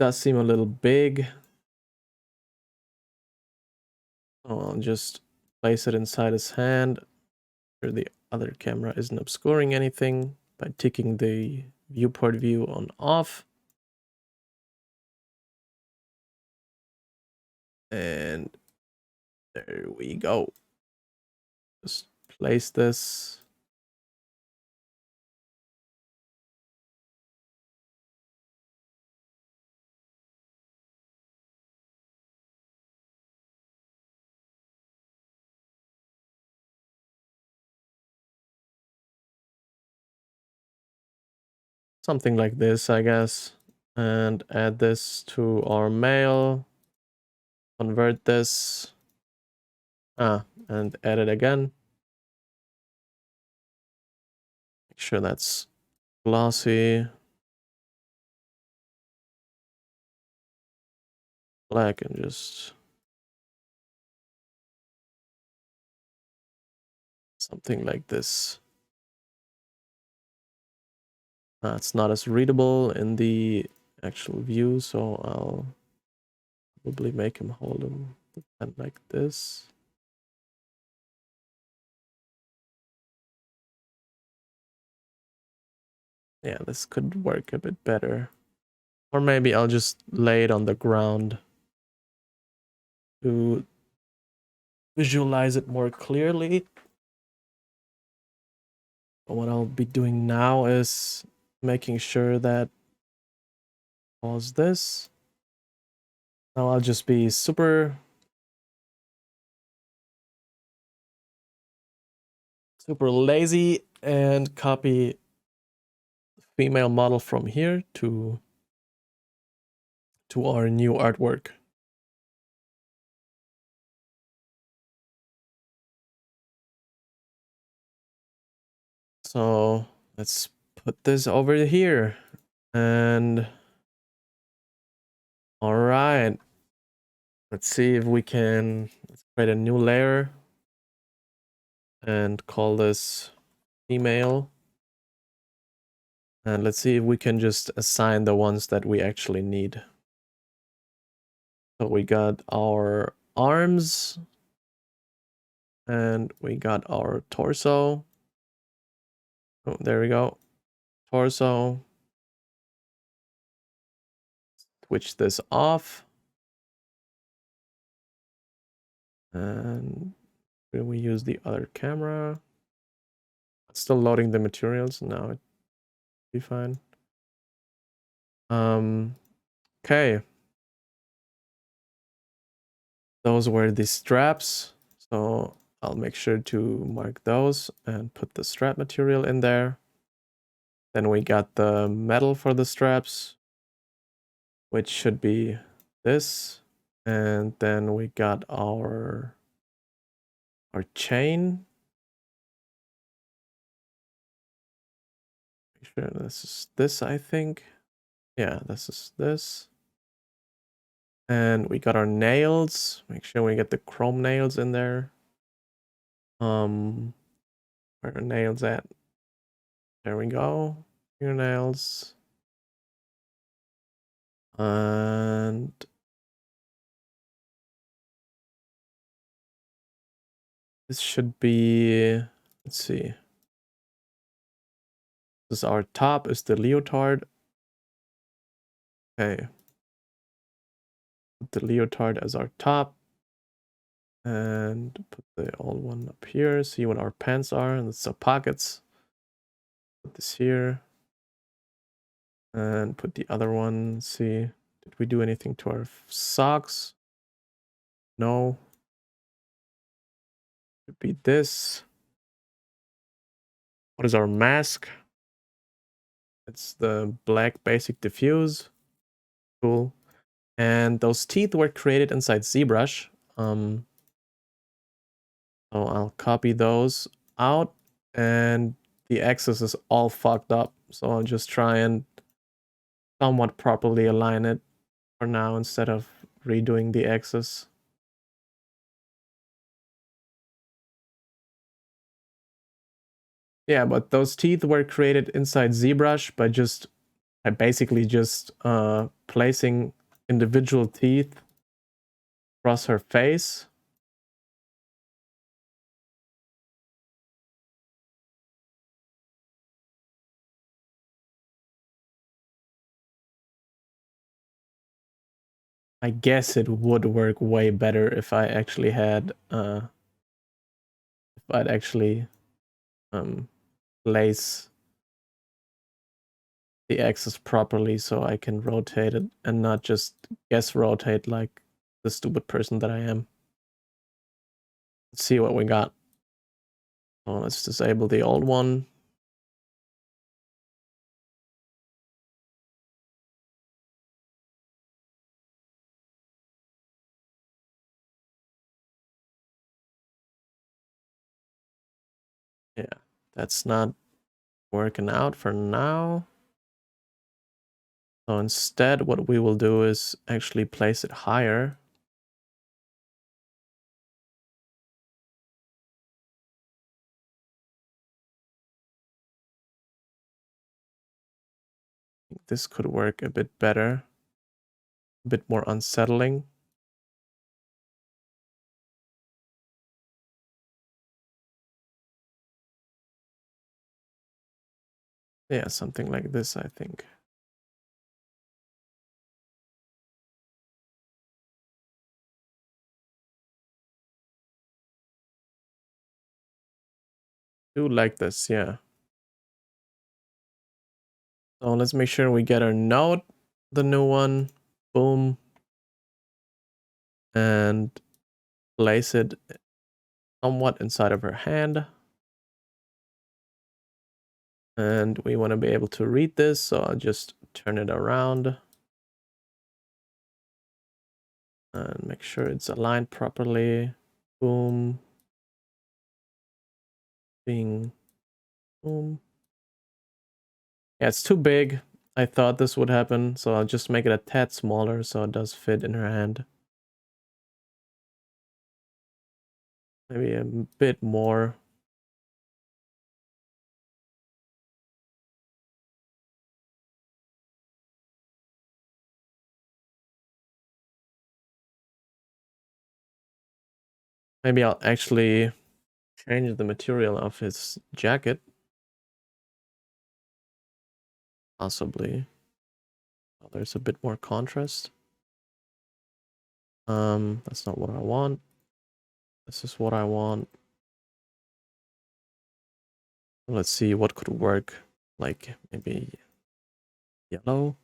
Does seem a little big. So I'll just place it inside his hand. Sure the other camera isn't obscuring anything by ticking the viewport view on off. And there we go. Just place this. Something like this, I guess. And add this to our mail. Convert this. And add it again. Make sure that's glossy. Black and just something like this. It's not as readable in the actual view, so I'll probably make him hold him and like this. Yeah, this could work a bit better. Or maybe I'll just lay it on the ground to visualize it more clearly. But what I'll be doing now is making sure that pause this. Now I'll just be super lazy and copy the female model from here to our new artwork. So let's put this over here. And all right, let's see if we can create a new layer and call this female. And let's see if we can just assign the ones that we actually need. So we got our arms and we got our torso. Oh, there we go. Torso. Switch this off. And we use the other camera. It's still loading the materials. Now it'll be fine. Okay. Those were the straps. So I'll make sure to mark those and put the strap material in there. Then we got the metal for the straps, which should be this. And then we got our chain. Make sure this is this, I think. Yeah, this is this. And we got our nails. Make sure we get the chrome nails in there. Where are nails at? There we go. Fingernails. And this should be, let's see. This is our top, is the leotard. Okay. Put the leotard as our top. And put the old one up here. See what our pants are. And it's the pockets. Put this here. And put the other one. Let's see. Did we do anything to our socks? No. Could be this. What is our mask? It's the black basic diffuse. Cool. And those teeth were created inside ZBrush. So I'll copy those out, and the axis is all fucked up. So I'll just try and somewhat properly align it for now instead of redoing the axis. Yeah, but those teeth were created inside ZBrush by basically just placing individual teeth across her face. I guess it would work way better if I actually had if I'd actually place the axis properly so I can rotate it and not just guess rotate like the stupid person that I am. Let's see what we got. Oh, let's disable the old one. Yeah, that's not working out for now. So instead, what we will do is actually place it higher. think this could work a bit better, a bit more unsettling. Yeah, something like this, I think. Do like this, yeah. So let's make sure we get our note, the new one. Boom. And place it somewhat inside of her hand. And we want to be able to read this, so I'll just turn it around. And make sure it's aligned properly. Boom. Bing. Boom. Yeah, it's too big. I thought this would happen, so I'll just make it a tad smaller so it does fit in her hand. Maybe a bit more. Maybe I'll actually change the material of his jacket. Possibly. Oh, there's a bit more contrast. That's not what I want. This is what I want. Let's see what could work. Like maybe yellow.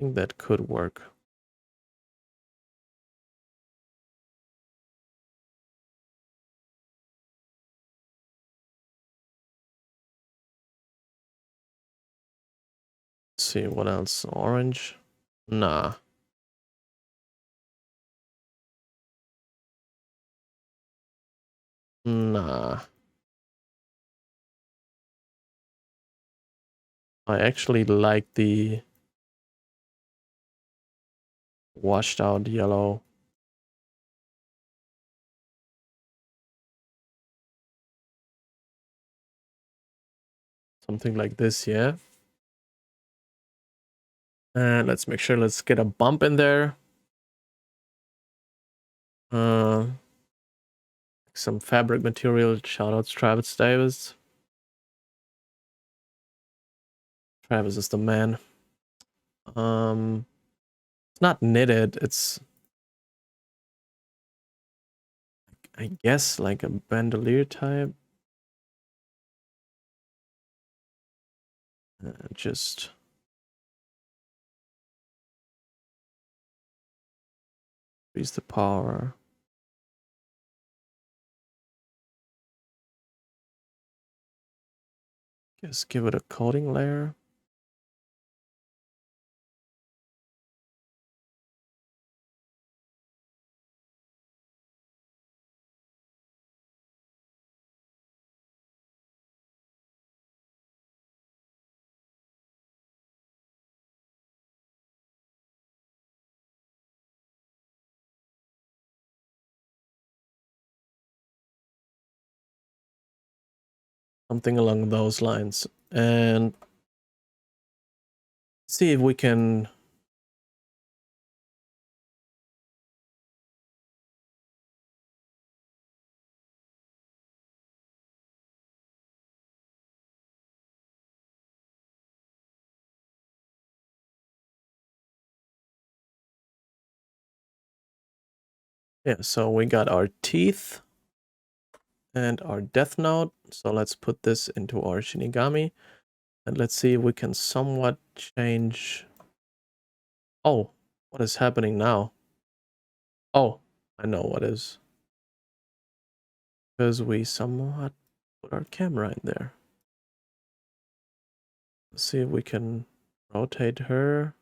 I think that could work. Let's see what else. Orange. Nah. Nah. I actually like the washed out yellow. Something like this, yeah. And let's make sure, let's get a bump in there. Some fabric material. Shoutouts Travis Davis. Travis is the man. It's not knitted. It's, I guess, like a bandolier type. Just increase the power. Just give it a coating layer. Something along those lines. And see if we can yeah, so we got our teeth and our death note. So let's put this into our Shinigami. And let's see if we can somewhat change. Oh, what is happening now? Oh, I know what is. Because we somewhat put our camera in there. Let's see if we can rotate her.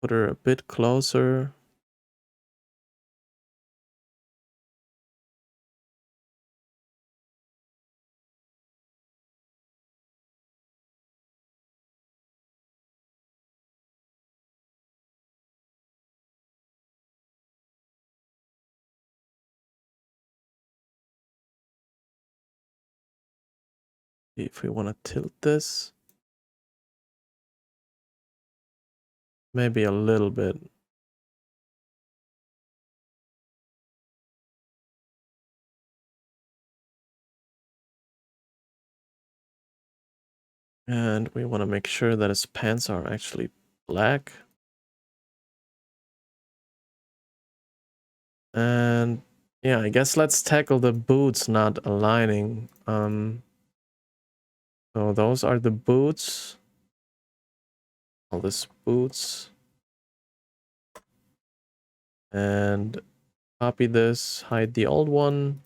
Put her a bit closer. If we want to tilt this, maybe a little bit. And we want to make sure that his pants are actually black. And yeah, I guess let's tackle the boots not aligning. So those are the boots. All this boots. And copy this, hide the old one.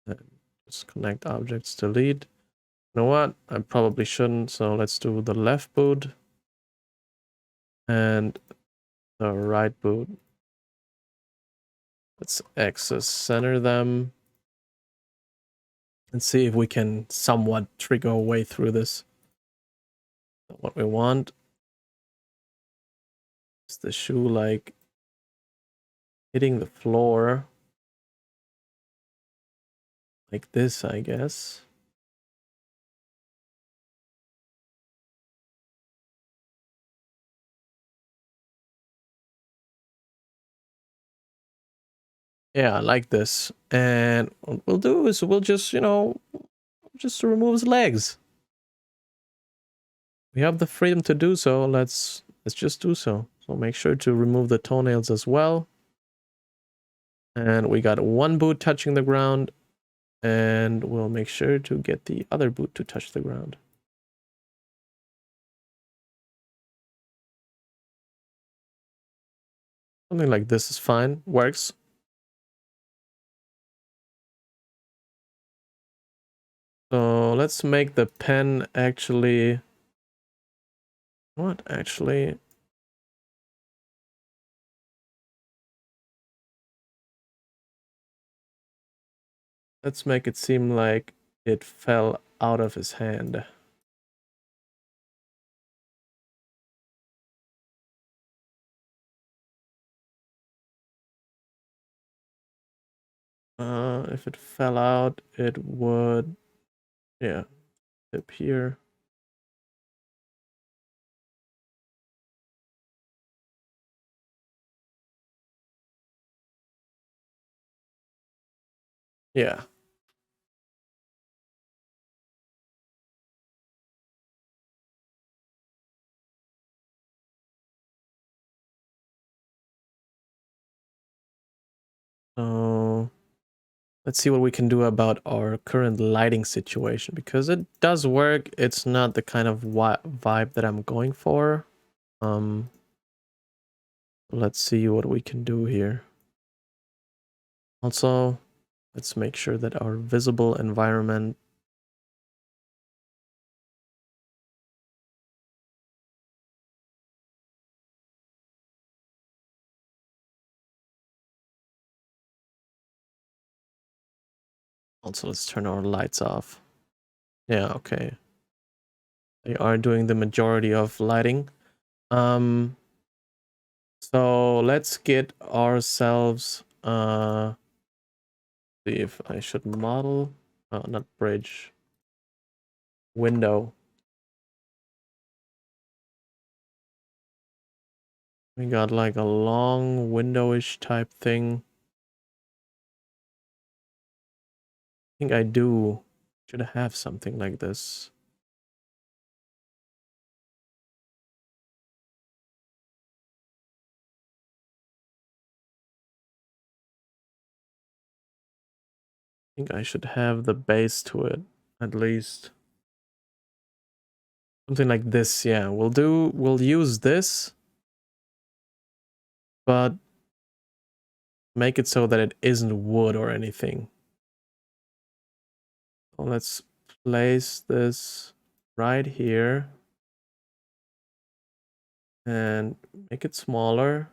And just connect objects, delete. You know what? I probably shouldn't, so let's do the left boot and the right boot. Let's axis center them and see if we can somewhat trigger a way through this. What we want is the shoe like hitting the floor like this, I guess. Yeah, I like this. And what we'll do is we'll just, just remove his legs. We have the freedom to do so. Let's just do so. So make sure to remove the toenails as well. And we got one boot touching the ground. And we'll make sure to get the other boot to touch the ground. Something like this is fine. Works. So let's make the pen actually... What? Actually... Let's make it seem like it fell out of his hand. If it fell out, it would... Yeah. Tip here. Yeah. So let's see what we can do about our current lighting situation, because it does work. It's not the kind of vibe that I'm going for. Let's see what we can do here. Also, let's make sure that our visible environment also, let's turn our lights off. Yeah, okay. They are doing the majority of lighting. So let's get ourselves see if I should model, not bridge, window. We got like a long window-ish type thing. I think I do. Should have something like this. I think I should have the base to it, at least. Something like this, yeah. We'll use this, but make it so that it isn't wood or anything. So let's place this right here and make it smaller.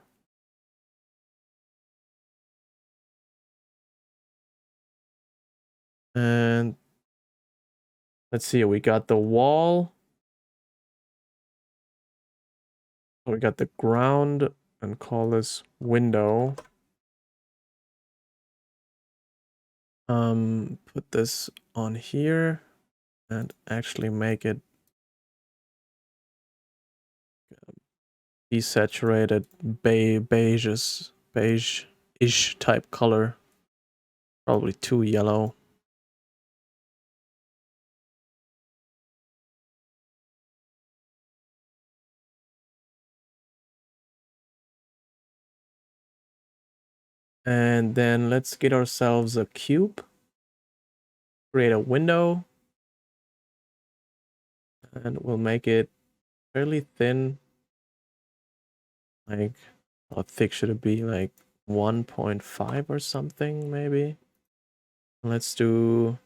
And let's see, we got the wall. We got the ground and call this window. Put this on here. and actually make it desaturated beige-ish type color. Probably too yellow. And then let's get ourselves a cube. Create a window. And we'll make it fairly thin. Like, how thick should it be? Like 1.5 or something, maybe? Let's do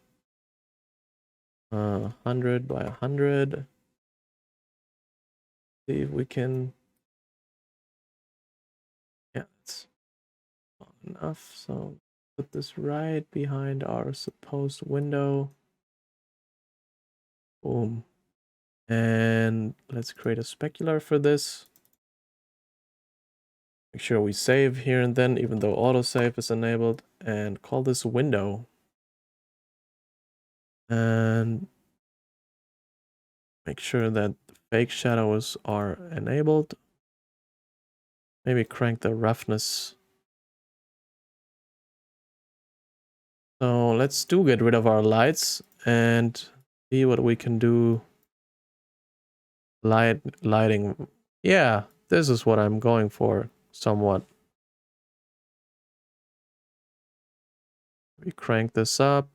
100 by 100. See if we can... Yeah, it's long enough. So put this right behind our supposed window. Boom. And let's create a specular for this. Make sure we save here and then, even though autosave is enabled, and call this window. And make sure that the fake shadows are enabled. Maybe crank the roughness. So let's get rid of our lights and see what we can do. Lighting. Yeah, this is what I'm going for, somewhat. We crank this up.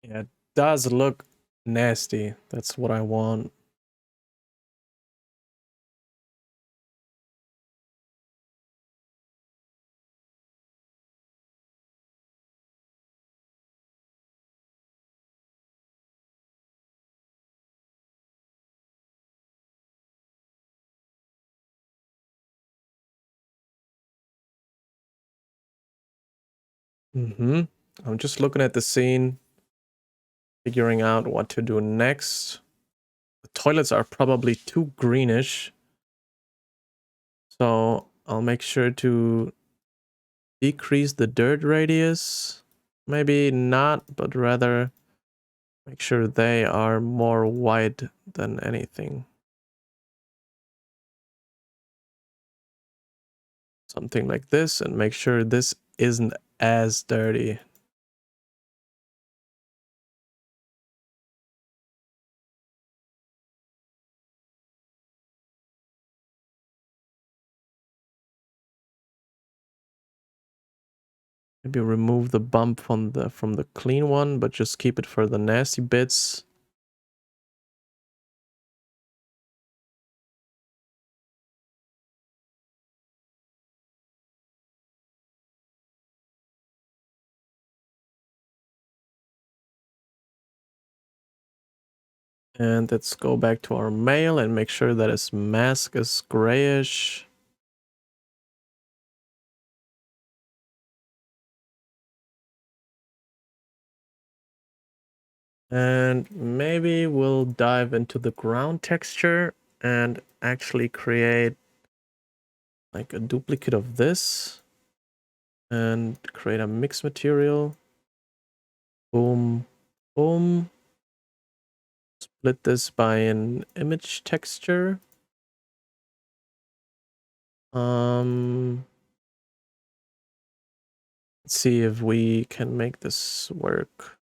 Yeah, it does look nasty. That's what I want. I'm just looking at the scene, figuring out what to do next. The toilets are probably too greenish. So I'll make sure to decrease the dirt radius. Maybe not, but rather make sure they are more white than anything. Something like this, and make sure this isn't as dirty. Maybe remove the bump from the clean one, but just keep it for the nasty bits. And let's go back to our mail and make sure that his mask is grayish. And maybe we'll dive into the ground texture and actually create like a duplicate of this and create a mix material. Boom, boom. Split this by an image texture. Let's see if we can make this work.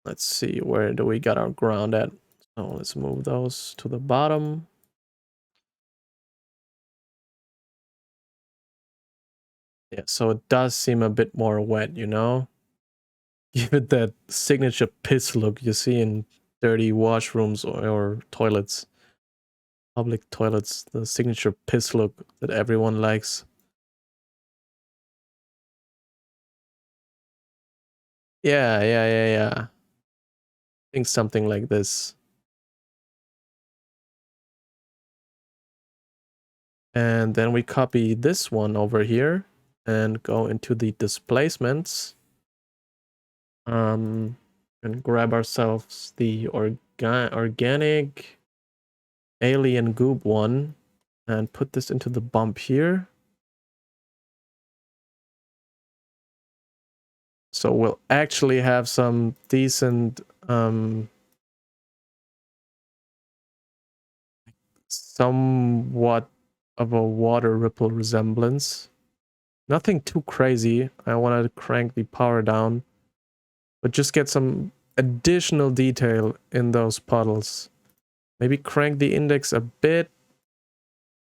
Let's see, where do we got our ground at? So let's move those to the bottom. Yeah, so it does seem a bit more wet, you know? Give it that signature piss look you see in dirty washrooms or toilets. Public toilets, the signature piss look that everyone likes. Yeah. I think something like this. And then we copy this one over here and go into the displacements. And grab ourselves the organic alien goop one. and put this into the bump here. So we'll actually have some decent somewhat of a water ripple resemblance. Nothing too crazy. I wanted to crank the power down, but just get some additional detail in those puddles. Maybe crank the index a bit,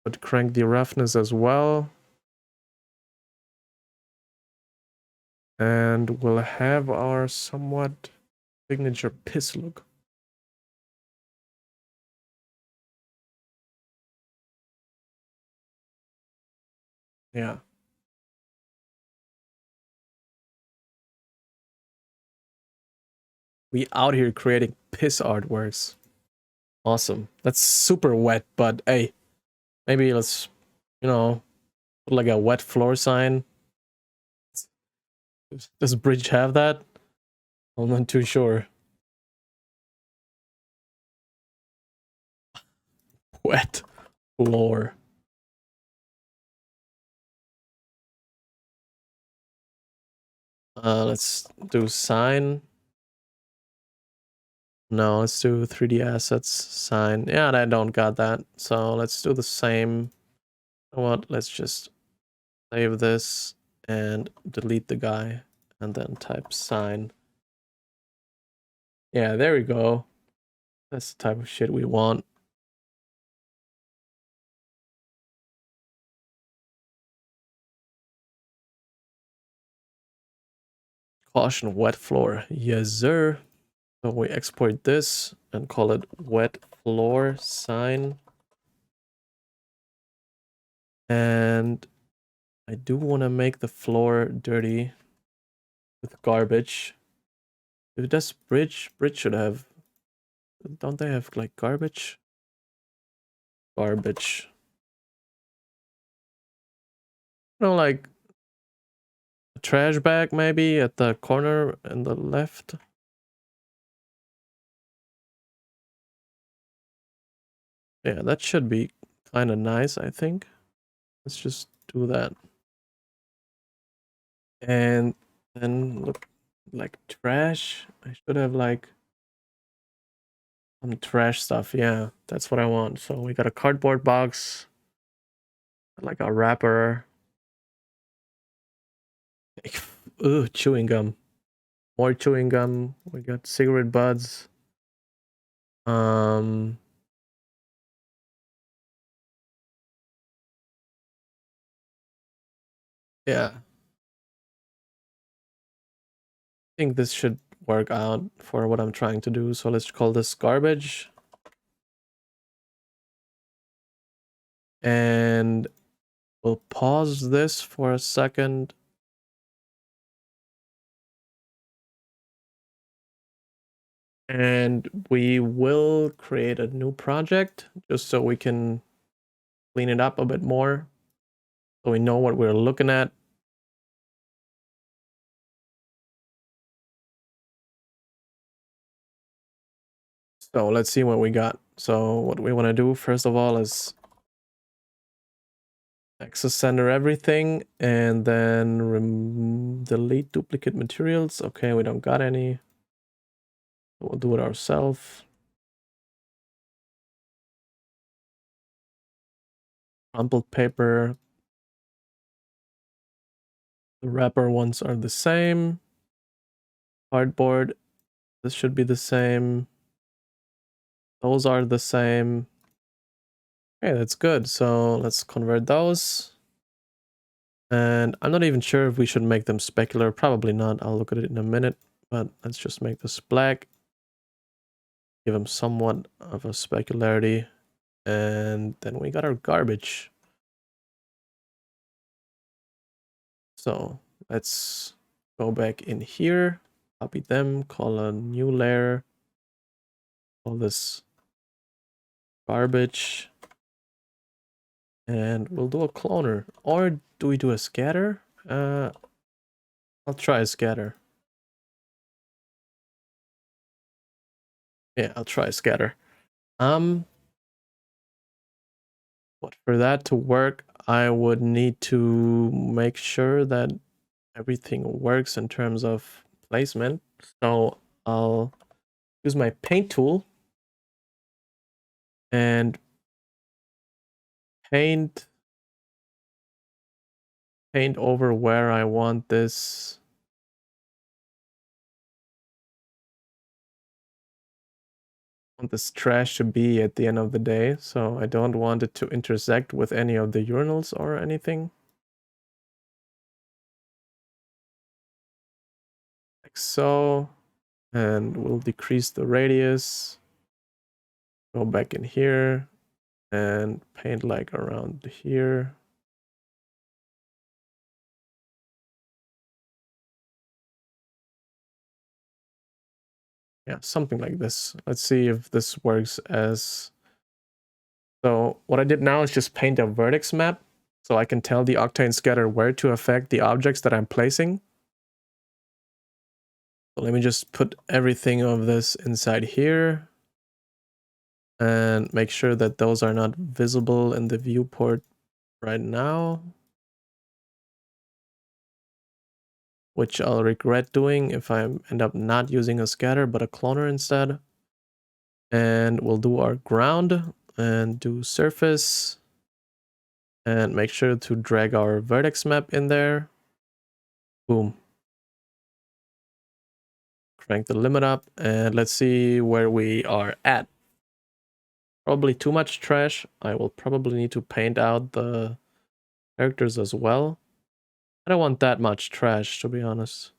but crank the roughness as well. And we'll have our somewhat signature piss look. Yeah. We out here creating piss artworks. Awesome. That's super wet, but hey, maybe let's, you know, put like a wet floor sign. Does Bridge have that? I'm not too sure. Wet floor. Let's do sign. No, let's do 3D assets sign. Yeah, I don't got that. So let's do the same. You know what? Let's just save this and delete the guy and then type sign. Yeah, there we go. That's the type of shit we want. Caution, wet floor. Yes, sir. So we export this and call it wet floor sign. And I do want to make the floor dirty with garbage. If that's bridge should have, don't they have like garbage? Garbage. You know, like a trash bag maybe at the corner and the left. Yeah, that should be kind of nice, I think. Let's just do that. And then look like trash. I should have like some trash stuff. Yeah, that's what I want. So we got a cardboard box, like a wrapper. Ooh, chewing gum. More chewing gum. We got cigarette butts. Um, yeah. I think this should work out for what I'm trying to do. So let's call this garbage. And we'll pause this for a second. And we will create a new project just so we can clean it up a bit more. So we know what we're looking at. So let's see what we got. So what we want to do first of all is access center everything and then delete duplicate materials. Okay, we don't got any. We'll do it ourselves. Crumpled paper. The wrapper ones are the same. Cardboard. This should be the same. Those are the same. Okay, that's good. So let's convert those. And I'm not even sure if we should make them specular. Probably not. I'll look at it in a minute. But let's just make this black. Give them somewhat of a specularity. And then we got our garbage. So let's go back in here. Copy them. Call a new layer. Call this garbage. And we'll do a cloner. Or do we do a scatter? I'll try a scatter. Yeah, I'll try a scatter. But for that to work, I would need to make sure that everything works in terms of placement. So I'll use my paint tool and paint over where I want this trash to be at the end of the day. So I don't want it to intersect with any of the urinals or anything. Like so. And we'll decrease the radius. Go back in here and paint like around here. Yeah, something like this. Let's see if this works as... So what I did now is just paint a vertex map so I can tell the octane scatter where to affect the objects that I'm placing. So let me just put everything of this inside here and make sure that those are not visible in the viewport right now, which I'll regret doing if I end up not using a scatter but a cloner instead. And we'll do our ground and do surface and make sure to drag our vertex map in there. Boom. Crank the limit up and let's see where we are at. Probably too much trash. I will probably need to paint out the characters as well. I don't want that much trash, to be honest.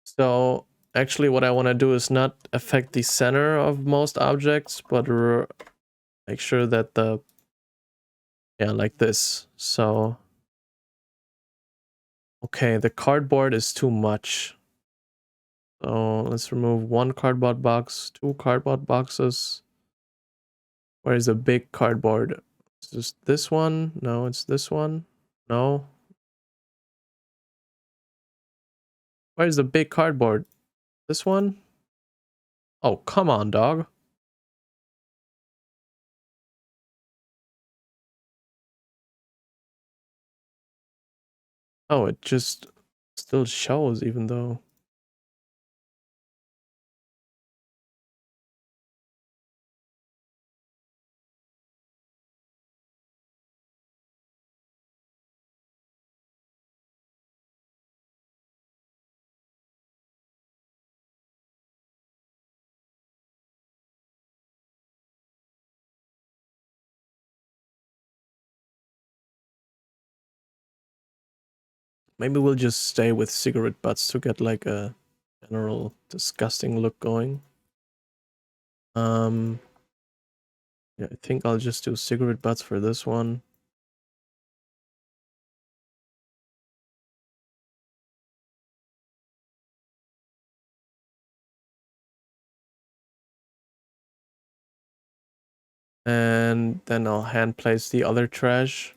So actually what I want to do is not affect the center of most objects, but make sure that the... Yeah, like this. So... Okay, the cardboard is too much. So let's remove one cardboard box, two cardboard boxes. Where is the big cardboard? Is this one? No, it's this one. No. Where's the big cardboard? This one? Oh, come on, dog. Oh, it just still shows even though... Maybe we'll just stay with cigarette butts to get like a general disgusting look going. Yeah, I think I'll just do cigarette butts for this one. And then I'll hand place the other trash.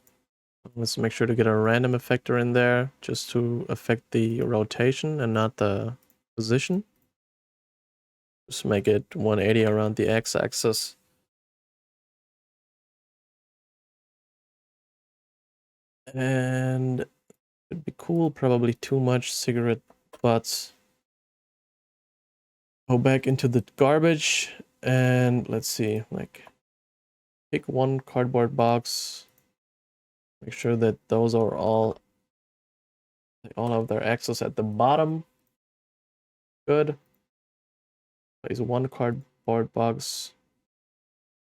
Let's make sure to get a random effector in there just to affect the rotation and not the position. Just make it 180 around the x-axis. And it'd be cool, probably too much cigarette butts. Go back into the garbage and let's see, like pick one cardboard box. Make sure that those are all of their axes at the bottom. Good. Place one cardboard box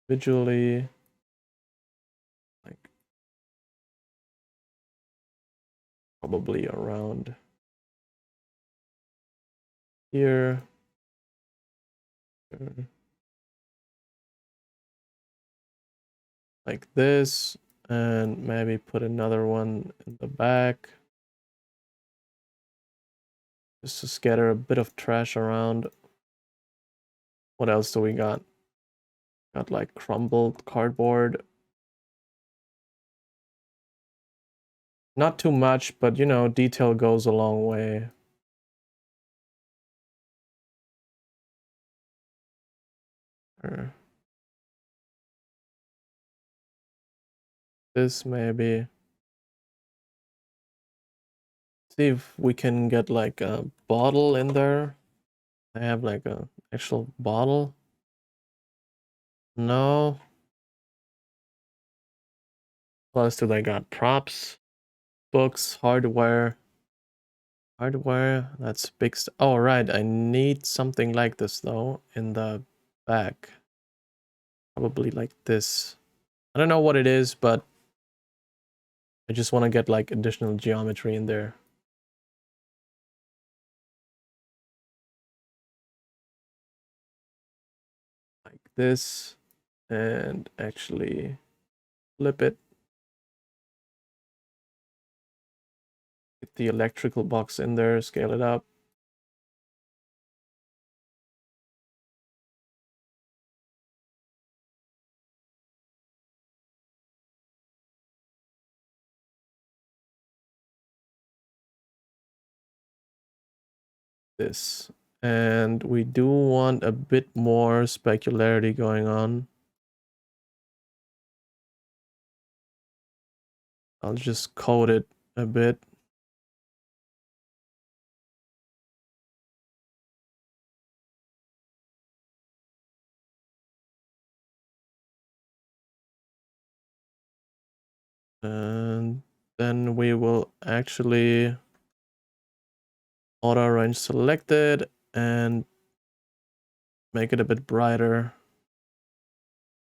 visually, like probably around here. Like this, and maybe put another one in the back. Just to scatter a bit of trash around. What else do we got? Got like crumbled cardboard. Not too much, but you know, detail goes a long way. Or this maybe. See if we can get like a bottle in there. I have like a actual bottle. No. What else do they got? Props, books, hardware. Hardware, that's big stuff. Oh, right, I need something like this though in the back. Probably like this. I don't know what it is, but I just want to get like additional geometry in there. Like this. And actually flip it. Get the electrical box in there, scale it up. This. And we do want a bit more specularity going on. I'll just code it a bit. And then we will actually auto range selected and make it a bit brighter.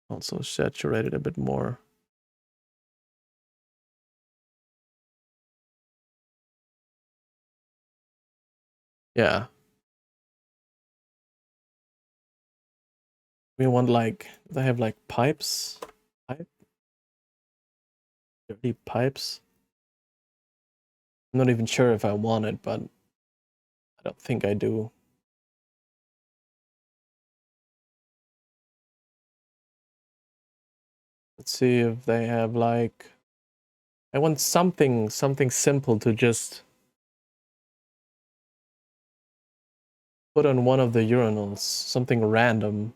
Also saturate it a bit more. Yeah. We want like, they have like pipes. Dirty pipes. I'm not even sure if I want it, but I don't think I do. Let's see if they have like, I want something simple to just put on one of the urinals, something random.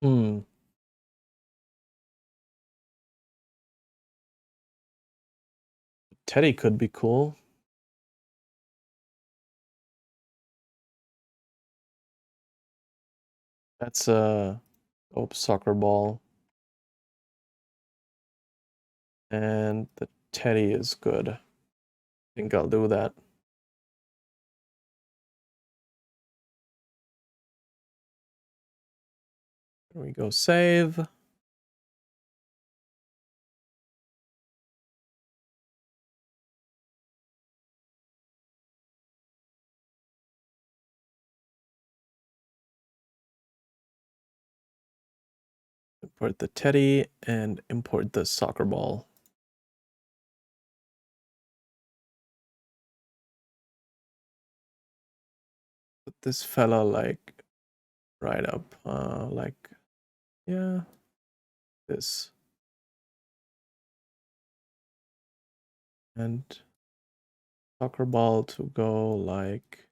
Hmm. Teddy could be cool. That's a soccer ball. And the Teddy is good. I think I'll do that. There we go, save. Import the Teddy and import the soccer ball. Put this fella like right up, like, yeah, this. And soccer ball to go like,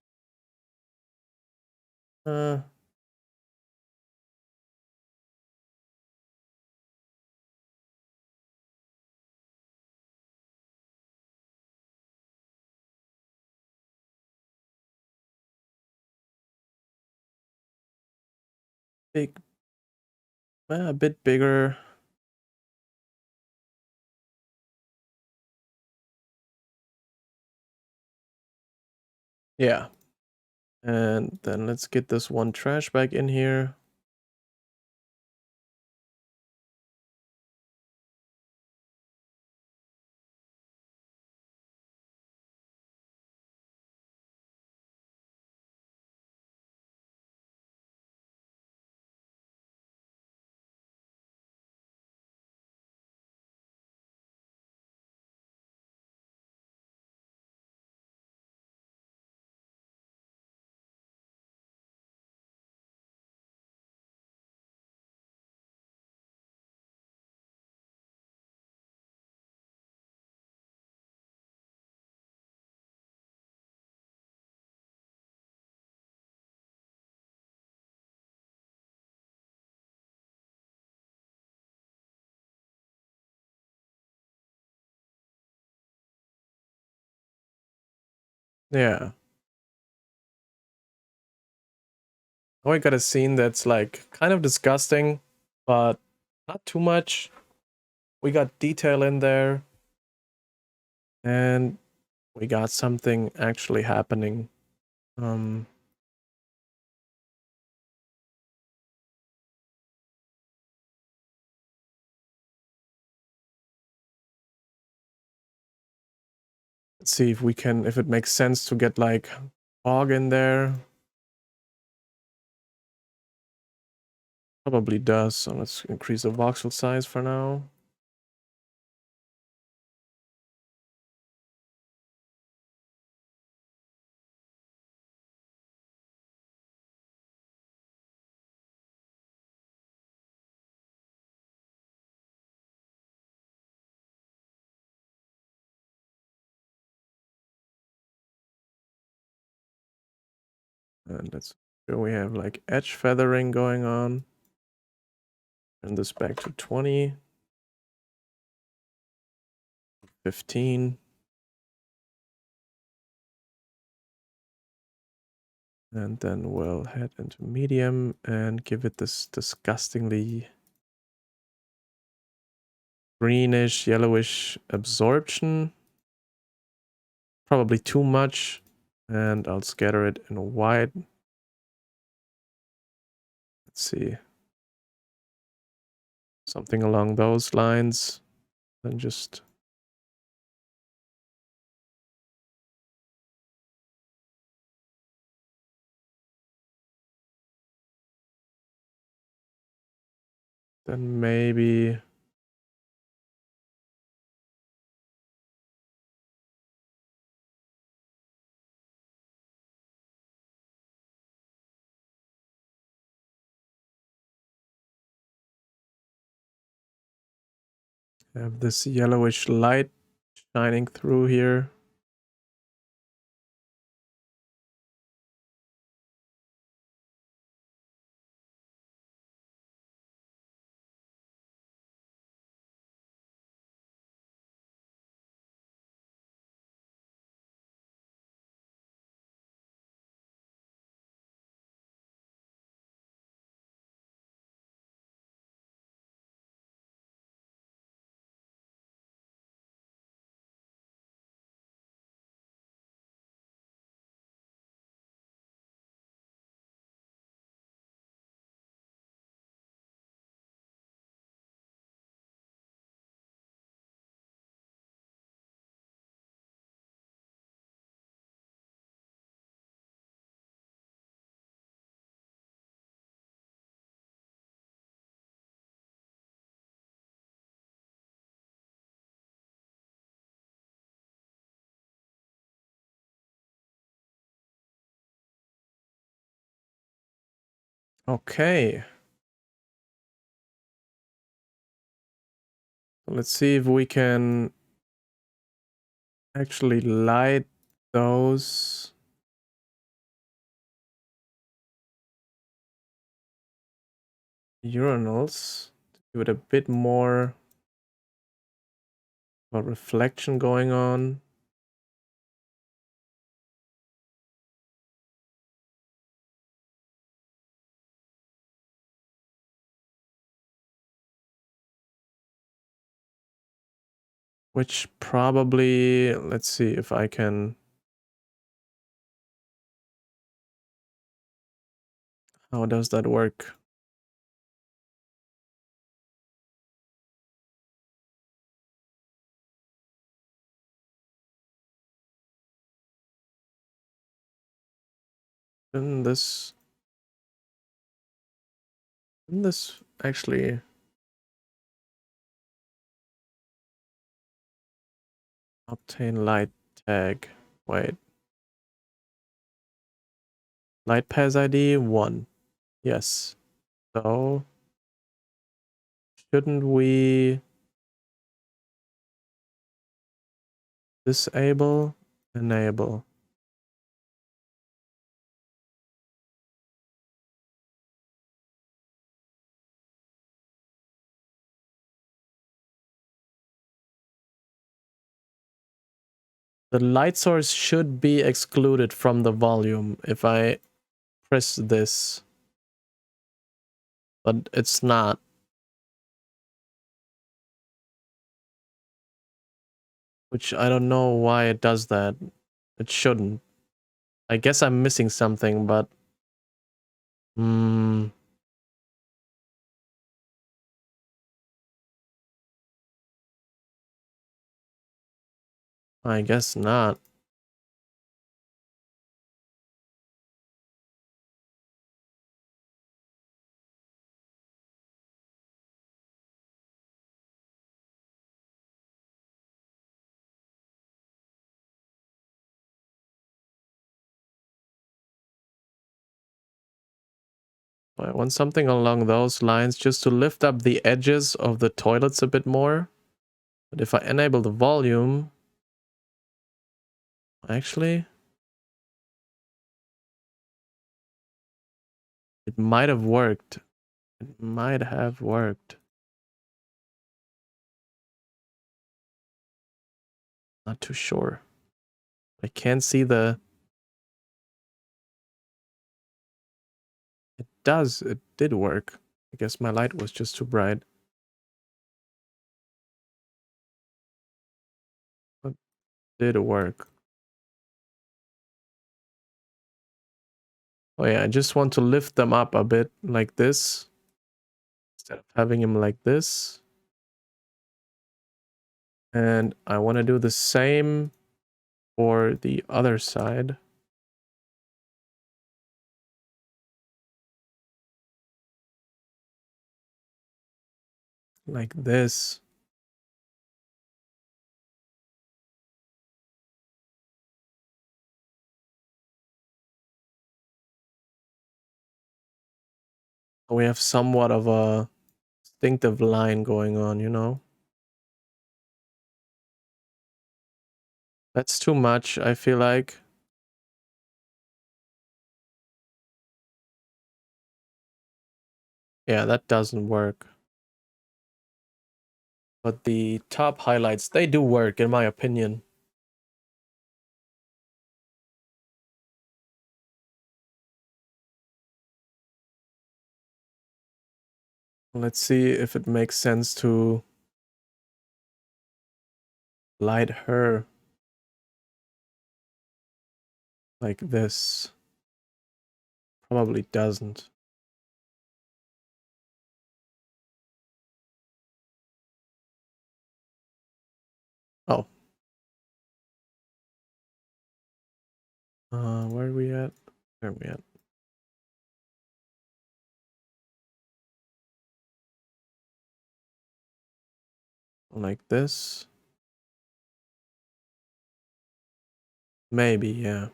big, a bit bigger. Yeah. And then let's get this one trash bag in here. Yeah. Now we got a scene that's like kind of disgusting, but not too much. We got detail in there, and we got something actually happening. Um, let's see if we can, if it makes sense to get like fog in there. Probably does, so let's increase the voxel size for now. And let's sure we have like edge feathering going on. Turn this back to 20, 15. And then we'll head into medium and give it this disgustingly greenish, yellowish absorption. Probably too much. And I'll scatter it in white. Let's see. Something along those lines. And just then maybe have this yellowish light shining through here. Okay. Let's see if we can actually light those urinals to give it a bit more of a reflection going on. Which probably, let's see if I can. How does that work? Didn't this actually obtain light tag? Wait. Light pass ID 1. Yes. So shouldn't we disable, enable? The light source should be excluded from the volume if I press this, but it's not. Which I don't know why it does that. It shouldn't. I guess I'm missing something, but... I guess not. I want something along those lines, just to lift up the edges of the toilets a bit more. But if I enable the volume... Actually... It might have worked. It might have worked. Not too sure. I can't see the... It does. It did work. I guess my light was just too bright. But did it work? Oh yeah, I just want to lift them up a bit like this. Instead of having him like this. And I want to do the same for the other side. Like this. We have somewhat of a distinctive line going on, you know? That's too much, I feel like. Yeah, that doesn't work. But the top highlights, they do work, in my opinion. Let's see if it makes sense to light her like this. Probably doesn't. Oh. Where are we at? Where are we at? Like this? Maybe, yeah.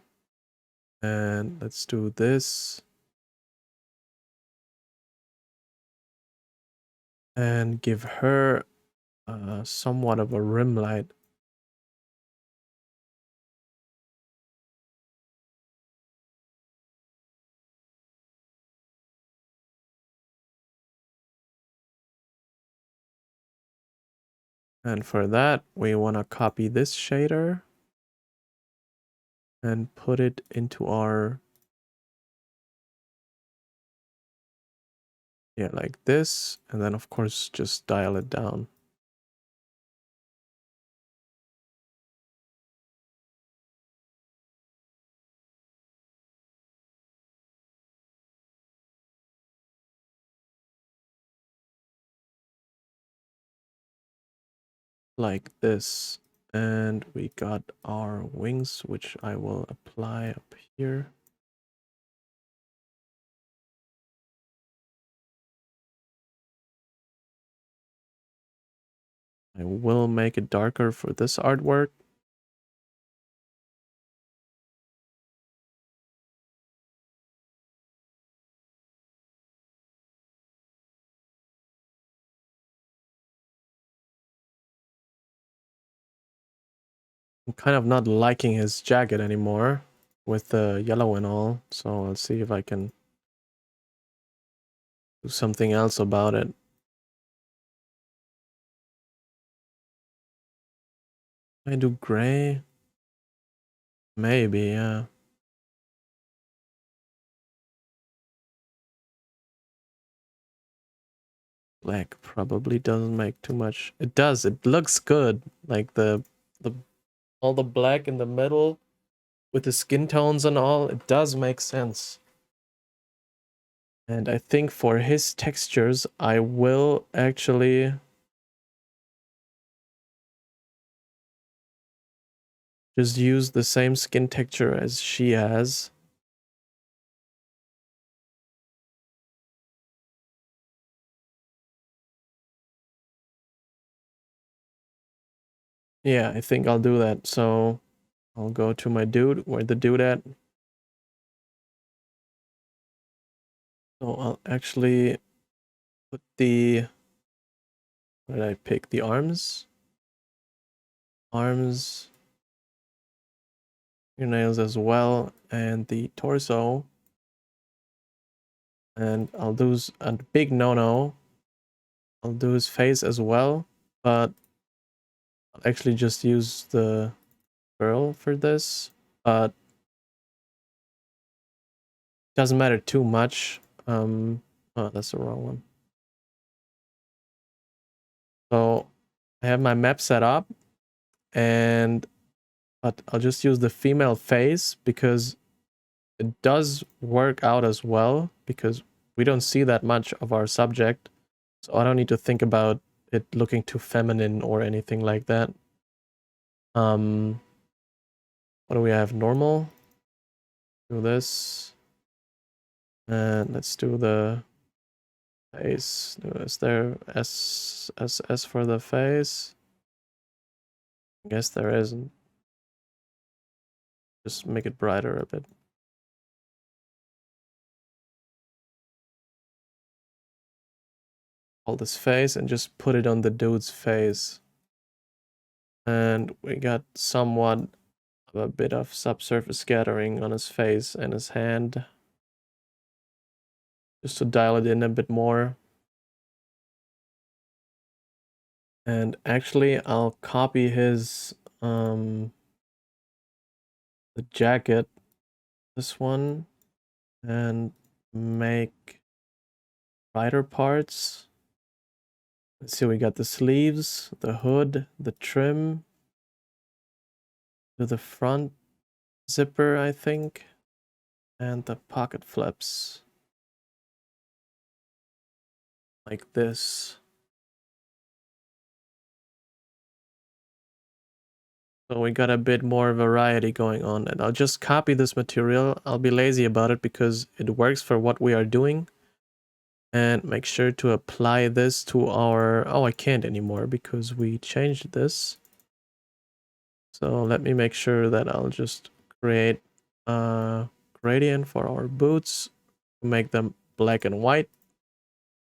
And let's do this. And give her somewhat of a rim light. And for that, we want to copy this shader and put it into our... Yeah, like this. And then, of course, just dial it down. Like this. And we got our wings, which I will apply up here. I will make it darker for this artwork. I'm kind of not liking his jacket anymore with the yellow and all. So I'll see if I can do something else about it. I do gray. Maybe, yeah. Black probably doesn't make too much. It does. It looks good. Like the all the black in the middle with the skin tones and all, it does make sense. And I think for his textures, I will actually just use the same skin texture as she has. Yeah, I think I'll do that. So I'll go to my dude. Where the dude at? So I'll actually put the... What did I pick? The arms? Arms. Your nails as well. And the torso. And I'll do a big no-no. I'll do his face as well. But I'll actually just use the girl for this. But doesn't matter too much. Oh, that's the wrong one. So I have my map set up, but I'll just use the female face because it does work out as well, because we don't see that much of our subject. So I don't need to think about it looking too feminine or anything like that. What do we have? Normal. Do this. And let's do the face. Is there S for the face? I guess there isn't. Just make it brighter a bit. Hold this face and just put it on the dude's face. And we got somewhat of a bit of subsurface scattering on his face and his hand. Just to dial it in a bit more. And actually I'll copy his the jacket, this one, and make brighter parts. Let's see, we got the sleeves, the hood, the trim, to the front zipper, I think, and the pocket flaps. Like this. So we got a bit more variety going on, and I'll just copy this material. I'll be lazy about it because it works for what we are doing. And make sure to apply this to our... Oh, I can't anymore because we changed this. So let me make sure that I'll just create a gradient for our boots, make them black and white,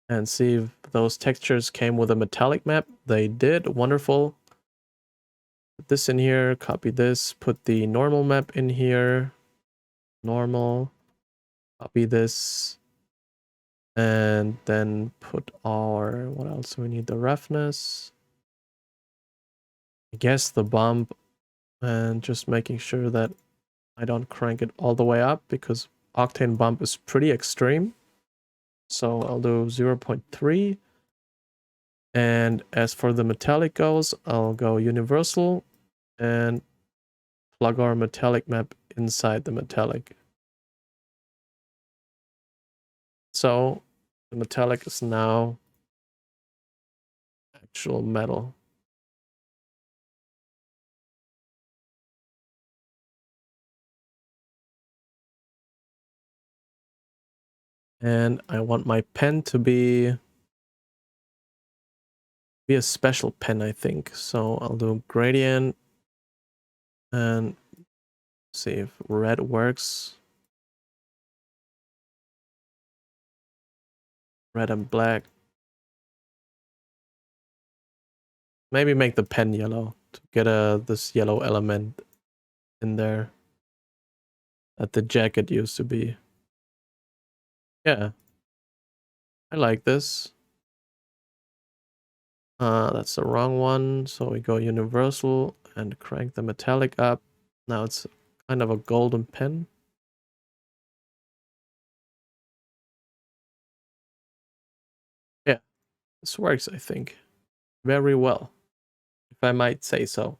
and see if those textures came with a metallic map. They did. Wonderful. Put this in here, copy this, put the normal map in here. Normal. Copy this. And then put our... What else do we need? The roughness. I guess the bump. And just making sure that I don't crank it all the way up because octane bump is pretty extreme. So I'll do 0.3. And as for the metallic goes, I'll go universal and plug our metallic map inside the metallic. So the metallic is now actual metal. And I want my pen to be a special pen, I think. So I'll do gradient and see if red works. Red and black. Maybe make the pen yellow to get this yellow element in there that the jacket used to be. Yeah, I like this. That's the wrong one. So we go universal and crank the metallic up. Now it's kind of a golden pen. Yeah, this works, I think, very well, if I might say so.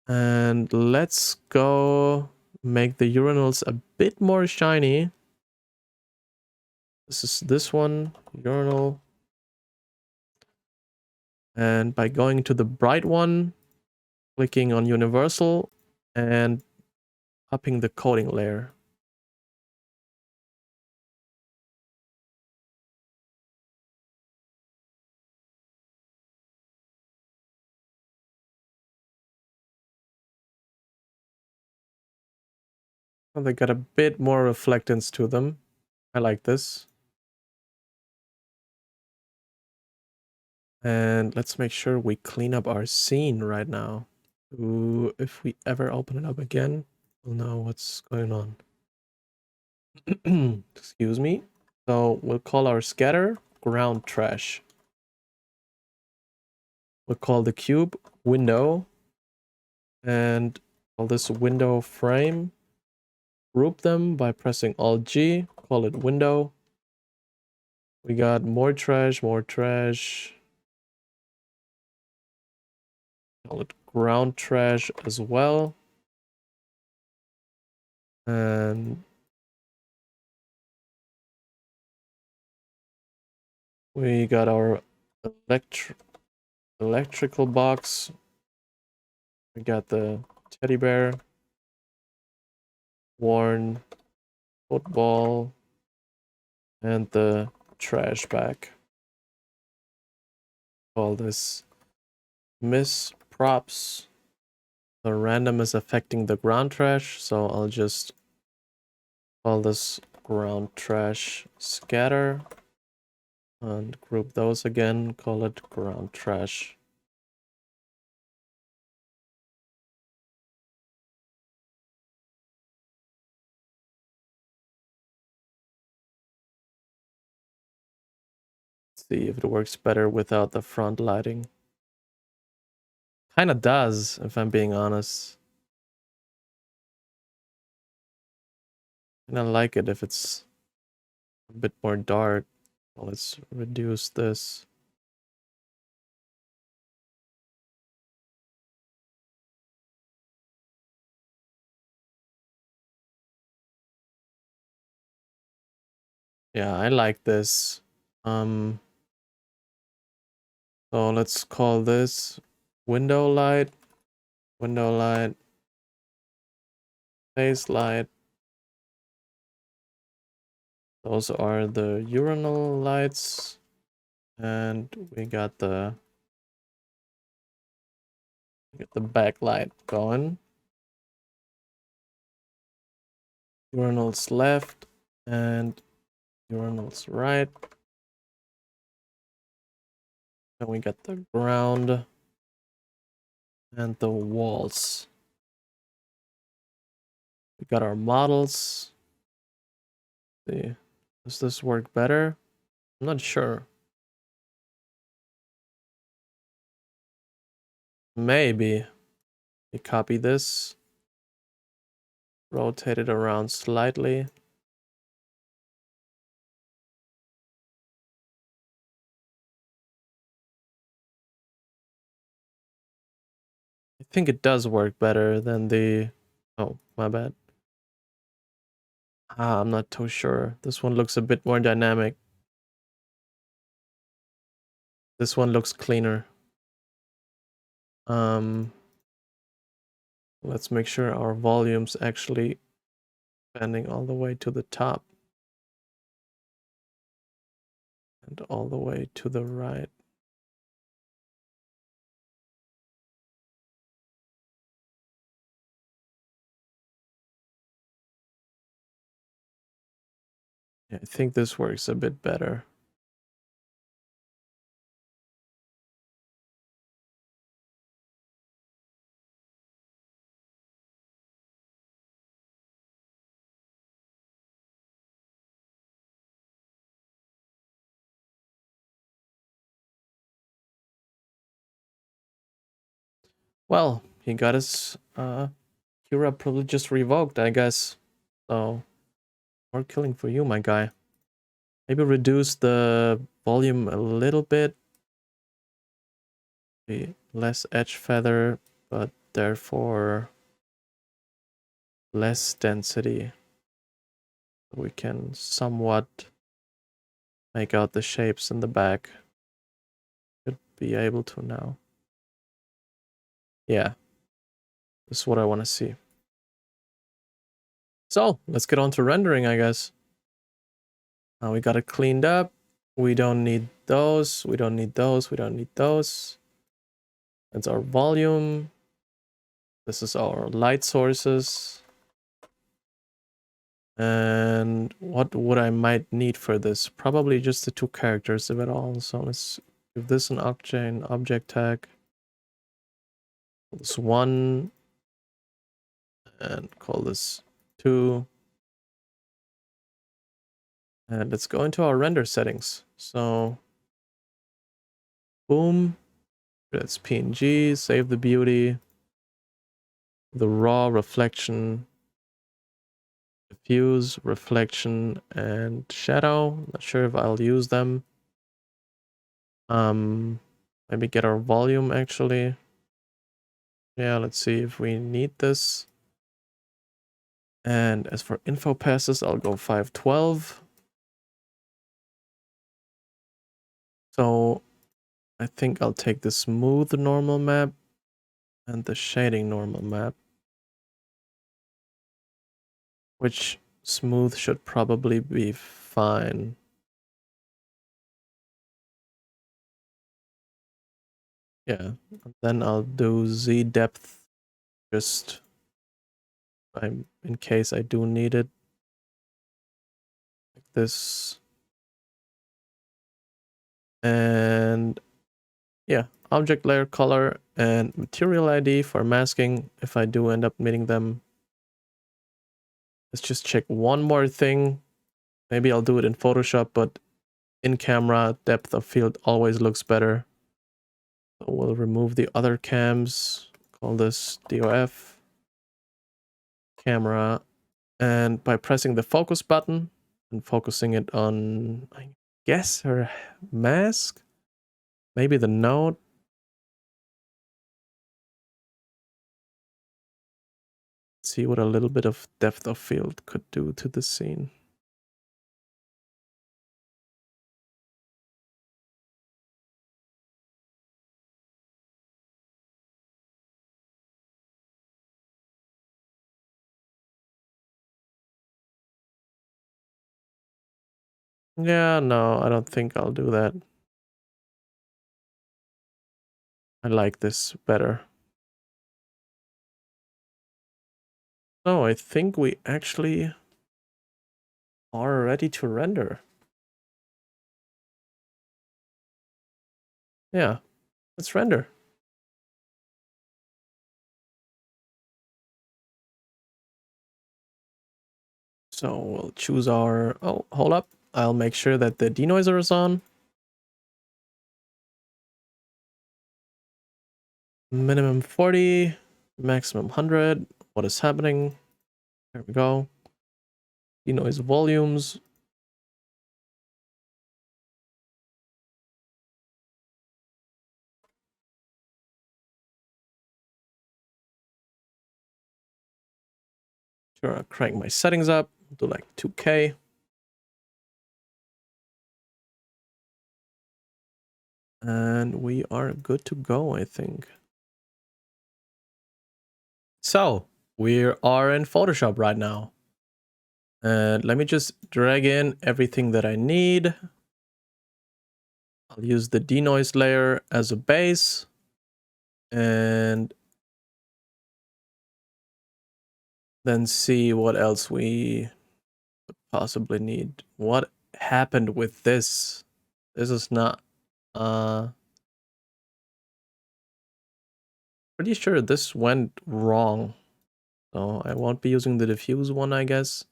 And let's go make the urinals a bit more shiny. This is this one, urinal. And by going to the bright one, clicking on universal and upping the coating layer. Well, they got a bit more reflectance to them. I like this. And let's make sure we clean up our scene right now. Ooh, if we ever open it up again, we'll know what's going on. Excuse me. So we'll call our scatter ground trash. We'll call the cube window and call this window frame. Group them by pressing Alt G, call it window. We got more trash, more trash. Call it ground trash as well. And we got our electrical box. We got the teddy bear, worn football, and the trash bag. Call this miss props. The random is affecting the ground trash, so I'll just call this ground trash scatter and group those again, call it ground trash. See if it works better without the front lighting. Kinda does, if I'm being honest. And I like it if it's a bit more dark. Well, let's reduce this. Yeah, I like this. So let's call this window light, face light. Those are the urinal lights. And we got the backlight going. Urinals left and urinals right. And we got the ground and the walls. We got our models. Let's see, does this work better? I'm not sure. Maybe. We copy this, rotate it around slightly. I think it does work better than the... Oh, my bad. I'm not too sure. This one looks a bit more dynamic. This one looks cleaner. Let's make sure our volume's actually expanding all the way to the top. And all the way to the right. Yeah, I think this works a bit better. Well, he got his Cura privileges revoked, I guess. So, more killing for you, my guy. Maybe reduce the volume a little bit. Be less edge feather, but therefore less density. We can somewhat make out the shapes in the back. Should be able to now. Yeah, this is what I want to see. So let's get on to rendering, I guess. Now we got it cleaned up. We don't need those. We don't need those. We don't need those. That's our volume. This is our light sources. And what would I might need for this? Probably just the two characters of it all. So let's give this an object tag. This 1 and call this 2. And let's go into our render settings. So boom, that's PNG, save the beauty, the raw, reflection, diffuse, reflection, and shadow. Not sure if I'll use them. Maybe get our volume actually. Yeah, let's see if we need this. And as for info passes, I'll go 512. So I think I'll take the smooth normal map and the shading normal map. Which smooth should probably be fine. Yeah, and then I'll do Z depth just in case I do need it. Like this. And yeah, object layer color and material ID for masking if I do end up needing them. Let's just check one more thing. Maybe I'll do it in Photoshop, but in camera, depth of field always looks better. So we'll remove the other cams. Call this DOF. Camera. And by pressing the focus button and focusing it on, I guess, her mask, maybe the node. See what a little bit of depth of field could do to the scene. Yeah, no, I don't think I'll do that. I like this better. So I think we actually are ready to render. Yeah, let's render. So we'll choose our, oh, hold up. I'll make sure that the denoiser is on. Minimum 40, maximum 100. What is happening? There we go. Denoise volumes. Sure, I'll crank my settings up. Do like 2K. And we are good to go, I think. So, we are in Photoshop right now. And let me just drag in everything that I need. I'll use the denoise layer as a base. And then see what else we could possibly need. What happened with this? This is not... pretty sure this went wrong. So I won't be using the diffuse one, I guess.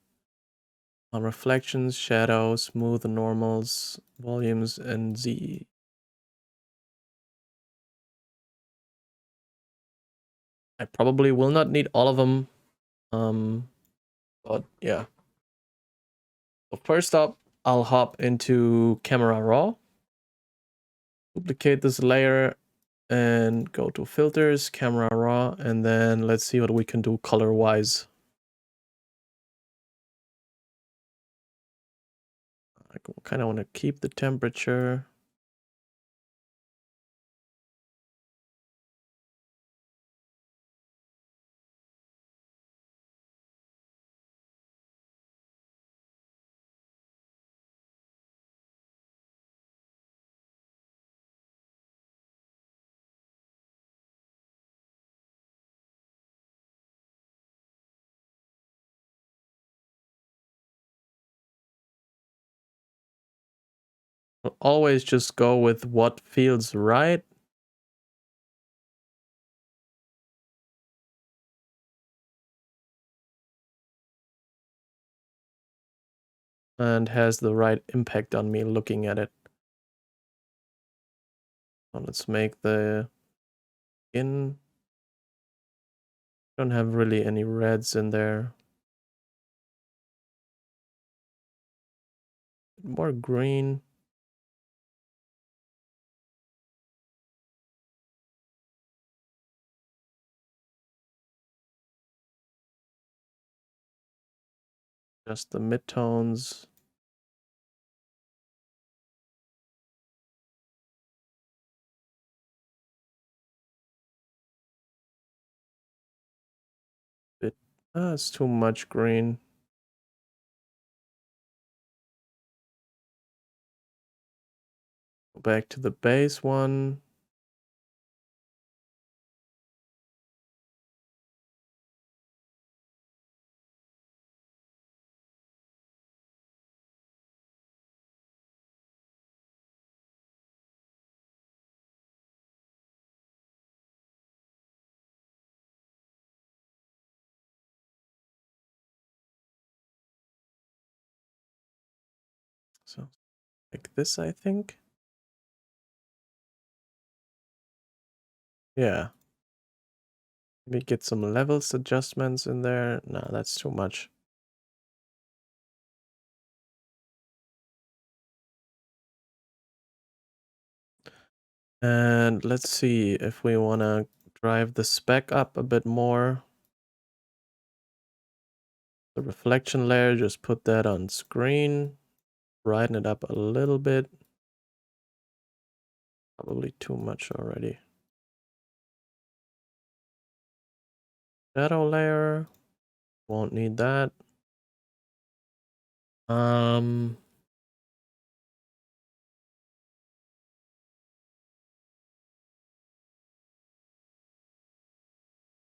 On reflections, shadows, smooth, normals, volumes, and Z. I probably will not need all of them. But yeah. So first up, I'll hop into Camera Raw, duplicate this layer, and go to Filters, Camera Raw, and then let's see what we can do color-wise. I kind of want to keep the temperature. I'll always just go with what feels right. And has the right impact on me looking at it. So let's make the skin. Don't have really any reds in there. More green. Just the midtones. It's too much green. Go back to the base one. So like this, I think. Yeah. Maybe get some levels adjustments in there. No, that's too much. And let's see if we want to drive the spec up a bit more. The reflection layer, just put that on screen. Brighten it up a little bit. Probably too much already. Shadow layer. Won't need that.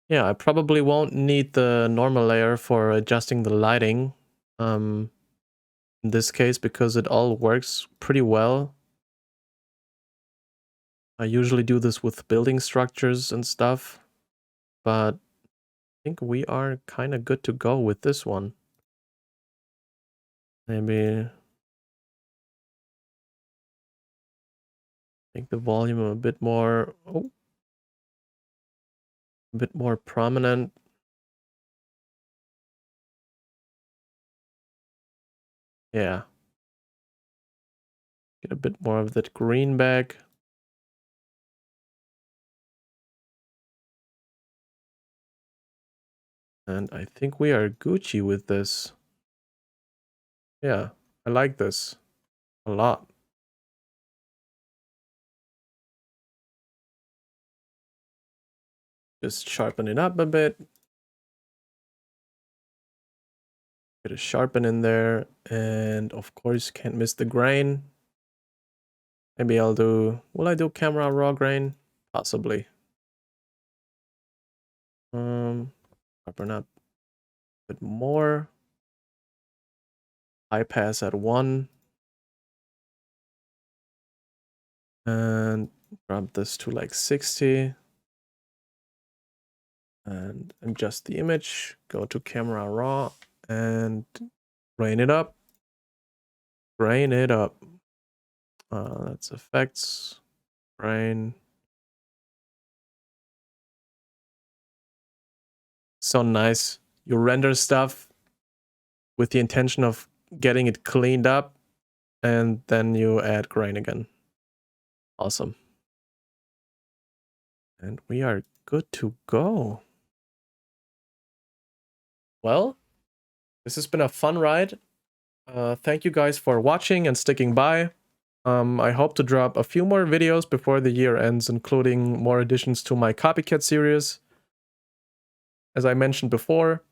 Yeah, I probably won't need the normal layer for adjusting the lighting. In this case, because it all works pretty well. I usually do this with building structures and stuff, but I think we are kind of good to go with this one. Maybe make the volume a bit more, a bit more prominent. Yeah. Get a bit more of that green back. And I think we are Gucci with this. Yeah, I like this a lot. Just sharpen it up a bit. Get a sharpen in there. And of course, can't miss the grain. Maybe I'll do... Will I do camera raw grain? Possibly. Sharpen up a bit more. High pass at 1. And drop this to like 60. And adjust the image. Go to camera raw. And grain it up. Grain it up. That's effects. Grain. So nice. You render stuff with the intention of getting it cleaned up, and then you add grain again. Awesome. And we are good to go. Well, this has been a fun ride. Thank you guys for watching and sticking by. I hope to drop a few more videos before the year ends, including more additions to my Copycat series. As I mentioned before,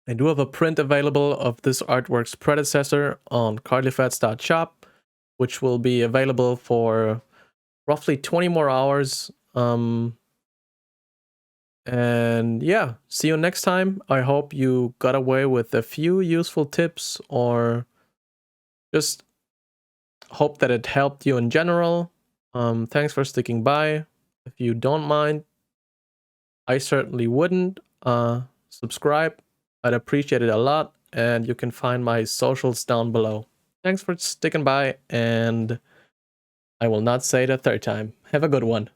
I do have a print available of this artwork's predecessor on cardlyfats.shop, which will be available for roughly 20 more hours. And yeah, see you next time. I hope you got away with a few useful tips, or just hope that it helped you in general. Thanks for sticking by. If you don't mind, I certainly wouldn't. Subscribe. I'd appreciate it a lot. And you can find my socials down below. Thanks for sticking by, and I will not say it a third time. Have a good one.